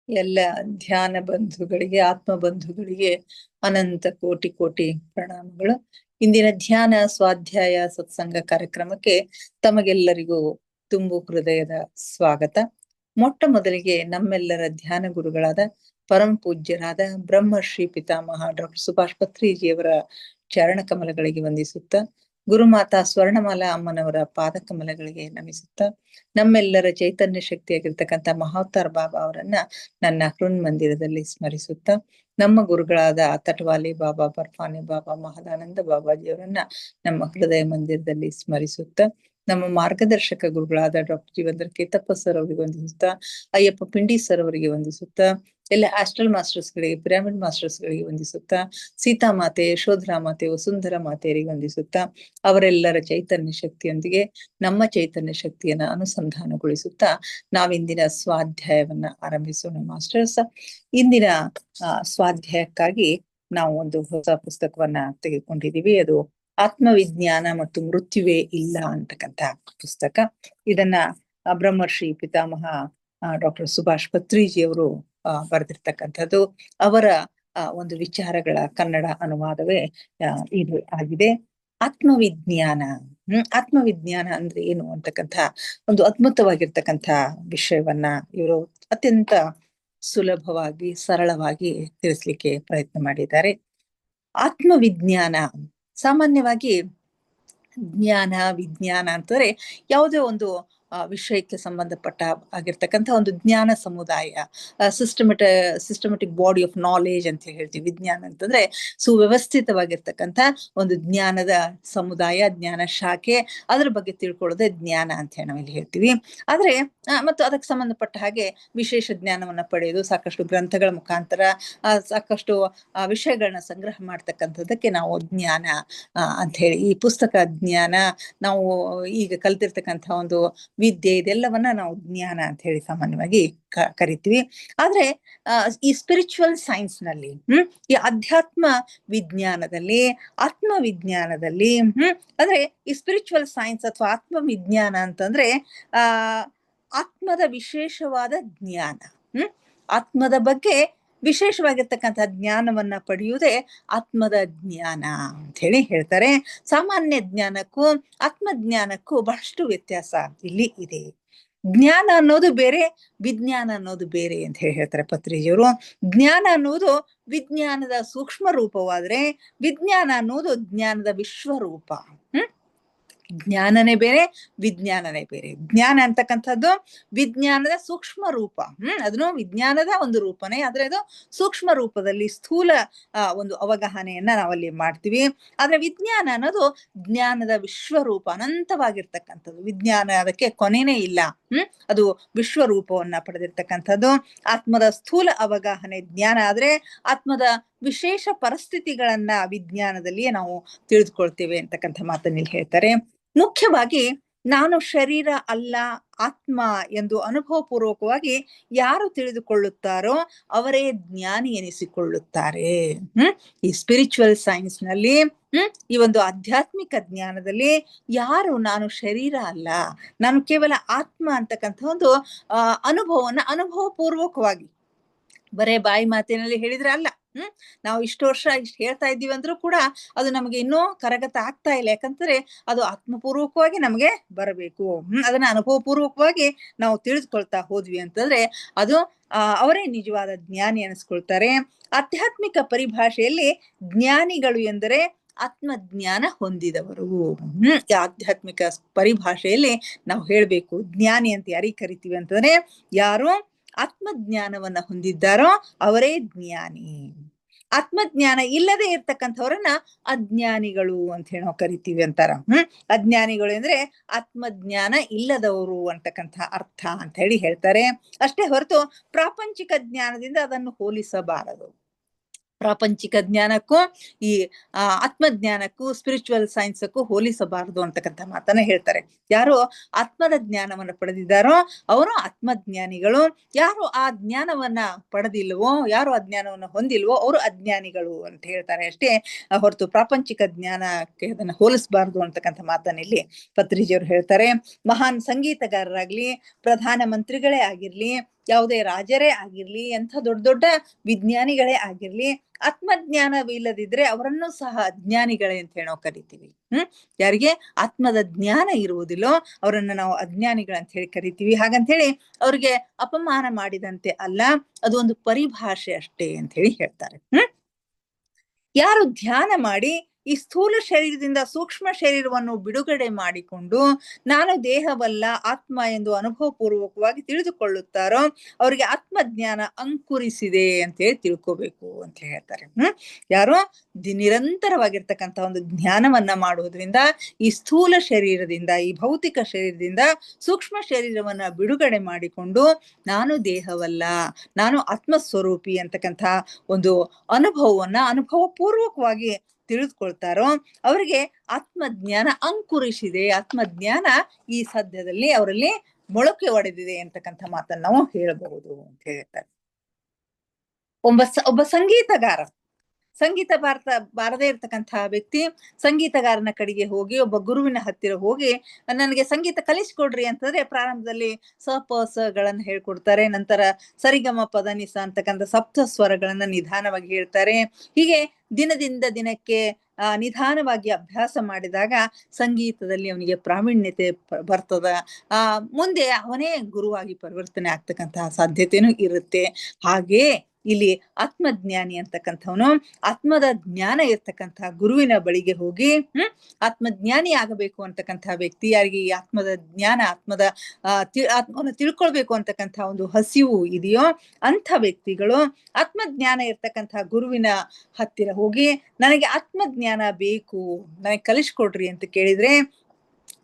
ಎಲ್ಲ ಧ್ಯಾನ ಬಂಧುಗಳಿಗೆ, ಆತ್ಮ ಬಂಧುಗಳಿಗೆ ಅನಂತ ಕೋಟಿ ಕೋಟಿ ಪ್ರಣಾಮಗಳು. ಇಂದಿನ ಧ್ಯಾನ ಸ್ವಾಧ್ಯಾಯ ಸತ್ಸಂಗ ಕಾರ್ಯಕ್ರಮಕ್ಕೆ ತಮಗೆಲ್ಲರಿಗೂ ತುಂಬು ಹೃದಯದ ಸ್ವಾಗತ. ಮೊಟ್ಟ ಮೊದಲಿಗೆ ನಮ್ಮೆಲ್ಲರ ಧ್ಯಾನ ಗುರುಗಳಾದ ಪರಂ ಪೂಜ್ಯರಾದ ಬ್ರಹ್ಮಶ್ರೀ ಪಿತಾಮಹ ಡಾಕ್ಟರ್ ಸುಭಾಷ್ ಪತ್ರಿಜಿಯವರ ಚರಣ ಕಮಲಗಳಿಗೆ ವಂದಿಸುತ್ತಾ, ಗುರುಮಾತಾ ಸ್ವರ್ಣಮಾಲಾ ಅಮ್ಮನವರ ಪಾದ ಕಮಲಗಳಿಗೆ ನಮಿಸುತ್ತಾ, ನಮ್ಮೆಲ್ಲರ ಚೈತನ್ಯ ಶಕ್ತಿಯಾಗಿರ್ತಕ್ಕಂಥ ಮಹಾವತಾರ್ ಬಾಬಾ ಅವರನ್ನ ನನ್ನ ಹೃನ್ ಮಂದಿರದಲ್ಲಿ ಸ್ಮರಿಸುತ್ತಾ, ನಮ್ಮ ಗುರುಗಳಾದ ತಟವಾಲಿ ಬಾಬಾ, ಬರ್ಫಾನಿ ಬಾಬಾ, ಮಹದಾನಂದ ಬಾಬಾಜಿಯವರನ್ನ ನಮ್ಮ ಹೃದಯ ಮಂದಿರದಲ್ಲಿ ಸ್ಮರಿಸುತ್ತಾ, ನಮ್ಮ ಮಾರ್ಗದರ್ಶಕ ಗುರುಗಳಾದ ಡಾಕ್ಟರ್ ಜೀವಂದ್ರ ಕೇತಪ್ಪ ಸರ್ ಅವರಿಗೆ ವಂದಿಸುತ್ತಾ, ಅಯ್ಯಪ್ಪ ಪಿಂಡಿ ಸರ್ ಅವರಿಗೆ ವಂದಿಸುತ್ತಾ, ಎಲ್ಲ ಆಸ್ಟ್ರಲ್ ಮಾಸ್ಟರ್ಸ್ ಗಳಿಗೆ, ಪಿರಾಮಿಡ್ ಮಾಸ್ಟರ್ಸ್ ಗಳಿಗೆ ವಂದಿಸುತ್ತಾ, ಸೀತಾಮಾತೆ, ಯಶೋಧರಾ ಮಾತೆ, ವಸುಂಧರ ಮಾತೆಯರಿಗೆ ವಂದಿಸುತ್ತಾ, ಅವರೆಲ್ಲರ ಚೈತನ್ಯ ಶಕ್ತಿಯೊಂದಿಗೆ ನಮ್ಮ ಚೈತನ್ಯ ಶಕ್ತಿಯನ್ನ ಅನುಸಂಧಾನಗೊಳಿಸುತ್ತಾ ನಾವಿಂದಿನ ಸ್ವಾಧ್ಯಾಯವನ್ನ ಆರಂಭಿಸೋಣ ಮಾಸ್ಟರ್ಸ್. ಇಂದಿನ ಸ್ವಾಧ್ಯಾಯಕ್ಕಾಗಿ ನಾವು ಒಂದು ಹೊಸ ಪುಸ್ತಕವನ್ನ ತೆಗೆದುಕೊಂಡಿದೀವಿ. ಅದು ಆತ್ಮವಿಜ್ಞಾನ ಮತ್ತು ಮೃತ್ಯುವೇ ಇಲ್ಲ ಅಂತಕ್ಕಂಥ ಪುಸ್ತಕ. ಇದನ್ನ ಬ್ರಹ್ಮರ್ಷಿ ಪಿತಾಮಹ ಡಾಕ್ಟರ್ ಸುಭಾಷ್ ಪತ್ರಿಜಿಯವರು ಬರೆದಿರ್ತಕ್ಕಂಥದ್ದು. ಅವರ ಒಂದು ವಿಚಾರಗಳ ಕನ್ನಡ ಅನುವಾದವೇ ಇದು ಆಗಿದೆ. ಆತ್ಮವಿಜ್ಞಾನ ಆತ್ಮವಿಜ್ಞಾನ ಅಂದ್ರೆ ಏನು ಅಂತಕ್ಕಂಥ ಒಂದು ಅದ್ಭುತವಾಗಿರ್ತಕ್ಕಂಥ ವಿಷಯವನ್ನ ಇವರು ಅತ್ಯಂತ ಸುಲಭವಾಗಿ, ಸರಳವಾಗಿ ತಿಳಿಸ್ಲಿಕ್ಕೆ ಪ್ರಯತ್ನ ಮಾಡಿದ್ದಾರೆ. ಆತ್ಮವಿಜ್ಞಾನ ಸಾಮಾನ್ಯವಾಗಿ ಜ್ಞಾನ, ವಿಜ್ಞಾನ ಅಂತಂದ್ರೆ ಯಾವುದೇ ಒಂದು ವಿಷಯಕ್ಕೆ ಸಂಬಂಧಪಟ್ಟ ಆಗಿರ್ತಕ್ಕಂಥ ಒಂದು ಜ್ಞಾನ ಸಮುದಾಯ, ಸಿಸ್ಟಮೆಟಿಕ್ ಬಾಡಿ ಆಫ್ ನಾಲೆಜ್ ಅಂತ ಹೇಳ್ತೀವಿ. ವಿಜ್ಞಾನ ಅಂತಂದ್ರೆ ಸುವ್ಯವಸ್ಥಿತವಾಗಿರ್ತಕ್ಕಂಥ ಒಂದು ಜ್ಞಾನದ ಸಮುದಾಯ, ಜ್ಞಾನ ಶಾಖೆ, ಅದ್ರ ಬಗ್ಗೆ ತಿಳ್ಕೊಳ್ಳೋದೇ ಜ್ಞಾನ ಅಂತ ಹೇಳಿ ನಾವಿಲ್ಲಿ ಹೇಳ್ತೀವಿ. ಆದ್ರೆ ಮತ್ತು ಅದಕ್ಕೆ ಸಂಬಂಧಪಟ್ಟ ಹಾಗೆ ವಿಶೇಷ ಜ್ಞಾನವನ್ನ ಪಡೆಯೋದು, ಸಾಕಷ್ಟು ಗ್ರಂಥಗಳ ಮುಖಾಂತರ ಸಾಕಷ್ಟು ವಿಷಯಗಳನ್ನ ಸಂಗ್ರಹ ಮಾಡ್ತಕ್ಕಂಥದ್ದಕ್ಕೆ ನಾವು ಜ್ಞಾನ ಅಂತ ಹೇಳಿ, ಈ ಪುಸ್ತಕ ಜ್ಞಾನ, ನಾವು ಈಗ ಕಲ್ತಿರ್ತಕ್ಕಂಥ ಒಂದು ವಿದ್ಯೆ, ಇದೆಲ್ಲವನ್ನ ನಾವು ಜ್ಞಾನ ಅಂತ ಹೇಳಿ ಸಾಮಾನ್ಯವಾಗಿ ಕರಿತೀವಿ. ಆದ್ರೆ ಈ ಸ್ಪಿರಿಚುವಲ್ ಸೈನ್ಸ್ ನಲ್ಲಿ, ಈ ಅಧ್ಯಾತ್ಮ ವಿಜ್ಞಾನದಲ್ಲಿ, ಆತ್ಮವಿಜ್ಞಾನದಲ್ಲಿ, ಅಂದ್ರೆ ಈ ಸ್ಪಿರಿಚುವಲ್ ಸೈನ್ಸ್ ಅಥವಾ ಆತ್ಮವಿಜ್ಞಾನ ಅಂತಂದ್ರೆ ಆತ್ಮದ ವಿಶೇಷವಾದ ಜ್ಞಾನ, ಆತ್ಮದ ಬಗ್ಗೆ ವಿಶೇಷವಾಗಿರ್ತಕ್ಕಂಥ ಜ್ಞಾನವನ್ನ ಪಡೆಯುವುದೇ ಆತ್ಮದ ಜ್ಞಾನ ಅಂತ ಹೇಳಿ ಹೇಳ್ತಾರೆ. ಸಾಮಾನ್ಯ ಜ್ಞಾನಕ್ಕೂ ಆತ್ಮಜ್ಞಾನಕ್ಕೂ ಬಹಳಷ್ಟು ವ್ಯತ್ಯಾಸ ಇಲ್ಲಿ ಇದೆ. ಜ್ಞಾನ ಅನ್ನೋದು ಬೇರೆ, ವಿಜ್ಞಾನ ಅನ್ನೋದು ಬೇರೆ ಅಂತ ಹೇಳಿ ಹೇಳ್ತಾರೆ ಪತ್ರಿಜಿಯವರು. ಜ್ಞಾನ ಅನ್ನೋದು ವಿಜ್ಞಾನದ ಸೂಕ್ಷ್ಮ ರೂಪವಾದ್ರೆ, ವಿಜ್ಞಾನ ಅನ್ನೋದು ಜ್ಞಾನದ ವಿಶ್ವರೂಪ. ಜ್ಞಾನನೇ ಬೇರೆ, ವಿಜ್ಞಾನನೇ ಬೇರೆ. ಜ್ಞಾನ ಅಂತಕ್ಕಂಥದ್ದು ವಿಜ್ಞಾನದ ಸೂಕ್ಷ್ಮ ರೂಪ, ಅದನ್ನು ವಿಜ್ಞಾನದ ಒಂದು ರೂಪನೇ, ಆದ್ರೆ ಅದು ಸೂಕ್ಷ್ಮ ರೂಪದಲ್ಲಿ ಸ್ಥೂಲ ಒಂದು ಅವಗಾಹನೆಯನ್ನ ನಾವಲ್ಲಿ ಮಾಡ್ತೀವಿ. ಆದ್ರೆ ವಿಜ್ಞಾನ ಅನ್ನೋದು ಜ್ಞಾನದ ವಿಶ್ವರೂಪ, ಅನಂತವಾಗಿರ್ತಕ್ಕಂಥದ್ದು. ವಿಜ್ಞಾನ ಅದಕ್ಕೆ ಕೊನೆನೇ ಇಲ್ಲ, ಅದು ವಿಶ್ವರೂಪವನ್ನ ಪಡೆದಿರ್ತಕ್ಕಂಥದ್ದು. ಆತ್ಮದ ಸ್ಥೂಲ ಅವಗಾಹನೆ ಜ್ಞಾನ ಆದ್ರೆ, ಆತ್ಮದ ವಿಶೇಷ ಪರಿಸ್ಥಿತಿಗಳನ್ನ ವಿಜ್ಞಾನದಲ್ಲಿಯೇ ನಾವು ತಿಳಿದುಕೊಳ್ತೇವೆ ಅಂತಕ್ಕಂಥ ಮಾತನ್ನ ಇಲ್ಲಿ ಹೇಳ್ತಾರೆ. ಮುಖ್ಯವಾಗಿ ನಾನು ಶರೀರ ಅಲ್ಲ, ಆತ್ಮ ಎಂದು ಅನುಭವ ಪೂರ್ವಕವಾಗಿ ಯಾರು ತಿಳಿದುಕೊಳ್ಳುತ್ತಾರೋ ಅವರೇ ಜ್ಞಾನಿ ಎನಿಸಿಕೊಳ್ಳುತ್ತಾರೆ. ಈ ಸ್ಪಿರಿಚುವಲ್ ಸೈನ್ಸ್ ನಲ್ಲಿ, ಈ ಒಂದು ಆಧ್ಯಾತ್ಮಿಕ ಜ್ಞಾನದಲ್ಲಿ ಯಾರು ನಾನು ಶರೀರ ಅಲ್ಲ, ನಾನು ಕೇವಲ ಆತ್ಮ ಅಂತಕ್ಕಂಥ ಒಂದು ಅನುಭವವನ್ನ ಅನುಭವ ಪೂರ್ವಕವಾಗಿ, ಬರೇ ಬಾಯಿ ಮಾತಿನಲ್ಲಿ ಹೇಳಿದ್ರೆ ಅಲ್ಲ, ನಾವು ಇಷ್ಟು ವರ್ಷ ಇಷ್ಟು ಹೇಳ್ತಾ ಇದ್ದೀವಿ ಅಂದ್ರೂ ಕೂಡ ಅದು ನಮಗೆ ಇನ್ನೂ ಕರಗತ ಆಗ್ತಾ ಇಲ್ಲ. ಯಾಕಂದ್ರೆ ಅದು ಆತ್ಮಪೂರ್ವಕವಾಗಿ ನಮಗೆ ಬರಬೇಕು. ಅದನ್ನ ಅನುಭವ ಪೂರ್ವಕವಾಗಿ ನಾವು ತಿಳಿದುಕೊಳ್ತಾ ಹೋದ್ವಿ ಅಂತಂದ್ರೆ ಅದು ಅವರೇ ನಿಜವಾದ ಜ್ಞಾನಿ ಅನಿಸ್ಕೊಳ್ತಾರೆ. ಆಧ್ಯಾತ್ಮಿಕ ಪರಿಭಾಷೆಯಲ್ಲಿ ಜ್ಞಾನಿಗಳು ಎಂದರೆ ಆತ್ಮಜ್ಞಾನ ಹೊಂದಿದವರು. ಆಧ್ಯಾತ್ಮಿಕ ಪರಿಭಾಷೆಯಲ್ಲಿ ನಾವು ಹೇಳ್ಬೇಕು, ಜ್ಞಾನಿ ಅಂತ ಯಾರಿಗೆ ಕರಿತೀವಿ ಅಂತಂದ್ರೆ ಯಾರು ಆತ್ಮಜ್ಞಾನವನ್ನ ಹೊಂದಿದ್ದಾರೋ ಅವರೇ ಜ್ಞಾನಿ. ಆತ್ಮಜ್ಞಾನ ಇಲ್ಲದೆ ಇರ್ತಕ್ಕಂಥವ್ರನ್ನ ಅಜ್ಞಾನಿಗಳು ಅಂತ ಹೇಳಿ ನಾವು ಕರಿತೀವಿ ಅಂತಾರ. ಅಜ್ಞಾನಿಗಳು ಅಂದ್ರೆ ಆತ್ಮಜ್ಞಾನ ಇಲ್ಲದವರು ಅಂತಕ್ಕಂಥ ಅರ್ಥ ಅಂತ ಹೇಳಿ ಹೇಳ್ತಾರೆ. ಅಷ್ಟೇ ಹೊರತು ಪ್ರಾಪಂಚಿಕ ಜ್ಞಾನದಿಂದ ಅದನ್ನು ಹೋಲಿಸಬಾರದು. ಪ್ರಾಪಂಚಿಕ ಜ್ಞಾನಕ್ಕೂ ಈ ಆತ್ಮಜ್ಞಾನಕ್ಕೂ ಸ್ಪಿರಿಚುವಲ್ ಸೈನ್ಸ್ಕ್ಕೂ ಹೋಲಿಸಬಾರದು ಅಂತಕ್ಕಂಥ ಮಾತನ್ನ ಹೇಳ್ತಾರೆ. ಯಾರು ಆತ್ಮದ ಜ್ಞಾನವನ್ನ ಪಡೆದಿದ್ದಾರೋ ಅವರು ಆತ್ಮಜ್ಞಾನಿಗಳು, ಯಾರು ಆ ಜ್ಞಾನವನ್ನ ಪಡೆದಿಲ್ವೋ, ಯಾರು ಆ ಜ್ಞಾನವನ್ನ ಹೊಂದಿಲ್ವೋ ಅವರು ಅಜ್ಞಾನಿಗಳು ಅಂತ ಹೇಳ್ತಾರೆ. ಅಷ್ಟೇ ಹೊರತು ಪ್ರಾಪಂಚಿಕ ಜ್ಞಾನಕ್ಕೆ ಅದನ್ನ ಹೋಲಿಸಬಾರದು ಅಂತಕ್ಕಂಥ ಮಾತನ್ನ ಇಲ್ಲಿ ಪತ್ರಿಜಿಯವರು ಹೇಳ್ತಾರೆ. ಮಹಾನ್ ಸಂಗೀತಗಾರರಾಗ್ಲಿ, ಪ್ರಧಾನ ಮಂತ್ರಿಗಳೇ ಆಗಿರ್ಲಿ, ಯಾವುದೇ ರಾಜರೇ ಆಗಿರ್ಲಿ, ಎಂಥ ದೊಡ್ಡ ದೊಡ್ಡ ವಿಜ್ಞಾನಿಗಳೇ ಆಗಿರ್ಲಿ, ಆತ್ಮಜ್ಞಾನವಿಲ್ಲದಿದ್ರೆ ಅವರನ್ನು ಸಹ ಅಜ್ಞಾನಿಗಳೇ ಅಂತ ಹೇಳಿ ನಾವು ಕರಿತೀವಿ. ಯಾರಿಗೆ ಆತ್ಮದ ಜ್ಞಾನ ಇರುವುದಿಲ್ಲೋ ಅವರನ್ನ ನಾವು ಅಜ್ಞಾನಿಗಳಂತ ಹೇಳಿ ಕರಿತೀವಿ. ಹಾಗಂತ ಹೇಳಿ ಅವ್ರಿಗೆ ಅಪಮಾನ ಮಾಡಿದಂತೆ ಅಲ್ಲ, ಅದು ಒಂದು ಪರಿಭಾಷೆ ಅಷ್ಟೇ ಅಂತ ಹೇಳಿ ಹೇಳ್ತಾರೆ. ಯಾರು ಧ್ಯಾನ ಮಾಡಿ ಈ ಸ್ಥೂಲ ಶರೀರದಿಂದ ಸೂಕ್ಷ್ಮ ಶರೀರವನ್ನು ಬಿಡುಗಡೆ ಮಾಡಿಕೊಂಡು ನಾನು ದೇಹವಲ್ಲ ಆತ್ಮ ಎಂದು ಅನುಭವ ಪೂರ್ವಕವಾಗಿ ತಿಳಿದುಕೊಳ್ಳುತ್ತಾರೋ ಅವರಿಗೆ ಆತ್ಮಜ್ಞಾನ ಅಂಕುರಿಸಿದೆ ಅಂತ ಹೇಳಿ ತಿಳ್ಕೋಬೇಕು ಅಂತ ಹೇಳ್ತಾರೆ. ಯಾರು ನಿರಂತರವಾಗಿರ್ತಕ್ಕಂಥ ಒಂದು ಜ್ಞಾನವನ್ನ ಮಾಡುವುದರಿಂದ ಈ ಸ್ಥೂಲ ಶರೀರದಿಂದ, ಈ ಭೌತಿಕ ಶರೀರದಿಂದ ಸೂಕ್ಷ್ಮ ಶರೀರವನ್ನ ಬಿಡುಗಡೆ ಮಾಡಿಕೊಂಡು ನಾನು ದೇಹವಲ್ಲ, ನಾನು ಆತ್ಮಸ್ವರೂಪಿ ಅಂತಕ್ಕಂಥ ಒಂದು ಅನುಭವ ಪೂರ್ವಕವಾಗಿ ತಿಳಿದುಕೊಳ್ತಾರೋ ಅವರಿಗೆ ಆತ್ಮಜ್ಞಾನ ಅಂಕುರಿಸಿದೆ, ಆತ್ಮಜ್ಞಾನ ಈ ಸದ್ಯದಲ್ಲಿ ಅವರಲ್ಲಿ ಮೊಳಕೆ ಒಡೆದಿದೆ ಅಂತಕ್ಕಂಥ ಮಾತನ್ನ ನಾವು ಹೇಳಬಹುದು ಅಂತ ಹೇಳ್ತಾರೆ. ಒಬ್ಬ ಸಂಗೀತ ಬಾರದೇ ಇರ್ತಕ್ಕಂತಹ ವ್ಯಕ್ತಿ ಸಂಗೀತಗಾರನ ಕಡೆಗೆ ಹೋಗಿ ಒಬ್ಬ ಗುರುವಿನ ಹತ್ತಿರ ಹೋಗಿ ನನಗೆ ಸಂಗೀತ ಕಲಿಸ್ಕೊಡ್ರಿ ಅಂತಂದ್ರೆ ಪ್ರಾರಂಭದಲ್ಲಿ ಗಳನ್ನ ಹೇಳ್ಕೊಡ್ತಾರೆ. ನಂತರ ಸರಿಗಮ ಪದನಿಸ ಅಂತಕ್ಕಂಥ ಸಪ್ತ ಸ್ವರಗಳನ್ನ ನಿಧಾನವಾಗಿ ಹೇಳ್ತಾರೆ. ಹೀಗೆ ದಿನದಿಂದ ದಿನಕ್ಕೆ ನಿಧಾನವಾಗಿ ಅಭ್ಯಾಸ ಮಾಡಿದಾಗ ಸಂಗೀತದಲ್ಲಿ ಅವನಿಗೆ ಪ್ರಾವೀಣ್ಯತೆ ಬರ್ತದ. ಮುಂದೆ ಅವನೇ ಗುರುವಾಗಿ ಪರಿವರ್ತನೆ ಆಗ್ತಕ್ಕಂತಹ ಸಾಧ್ಯತೆನೂ ಇರುತ್ತೆ. ಹಾಗೆ ಇಲ್ಲಿ ಆತ್ಮಜ್ಞಾನಿ ಅಂತಕ್ಕಂಥವನು ಆತ್ಮದ ಜ್ಞಾನ ಇರ್ತಕ್ಕಂತಹ ಗುರುವಿನ ಬಳಿಗೆ ಹೋಗಿ ಆತ್ಮಜ್ಞಾನಿ ಆಗಬೇಕು ಅಂತಕ್ಕಂತಹ ವ್ಯಕ್ತಿ, ಯಾರಿಗೆ ಈ ಆತ್ಮದ ಜ್ಞಾನ, ಆತ್ಮವನ್ನು ತಿಳ್ಕೊಳ್ಬೇಕು ಅಂತಕ್ಕಂಥ ಒಂದು ಹಸಿವು ಇದೆಯೋ ಅಂಥ ವ್ಯಕ್ತಿಗಳು ಆತ್ಮಜ್ಞಾನ ಇರ್ತಕ್ಕಂತಹ ಗುರುವಿನ ಹತ್ತಿರ ಹೋಗಿ ನನಗೆ ಆತ್ಮಜ್ಞಾನ ಬೇಕು, ನನಗೆ ಕಲಿಸ್ಕೊಡ್ರಿ ಅಂತ ಕೇಳಿದ್ರೆ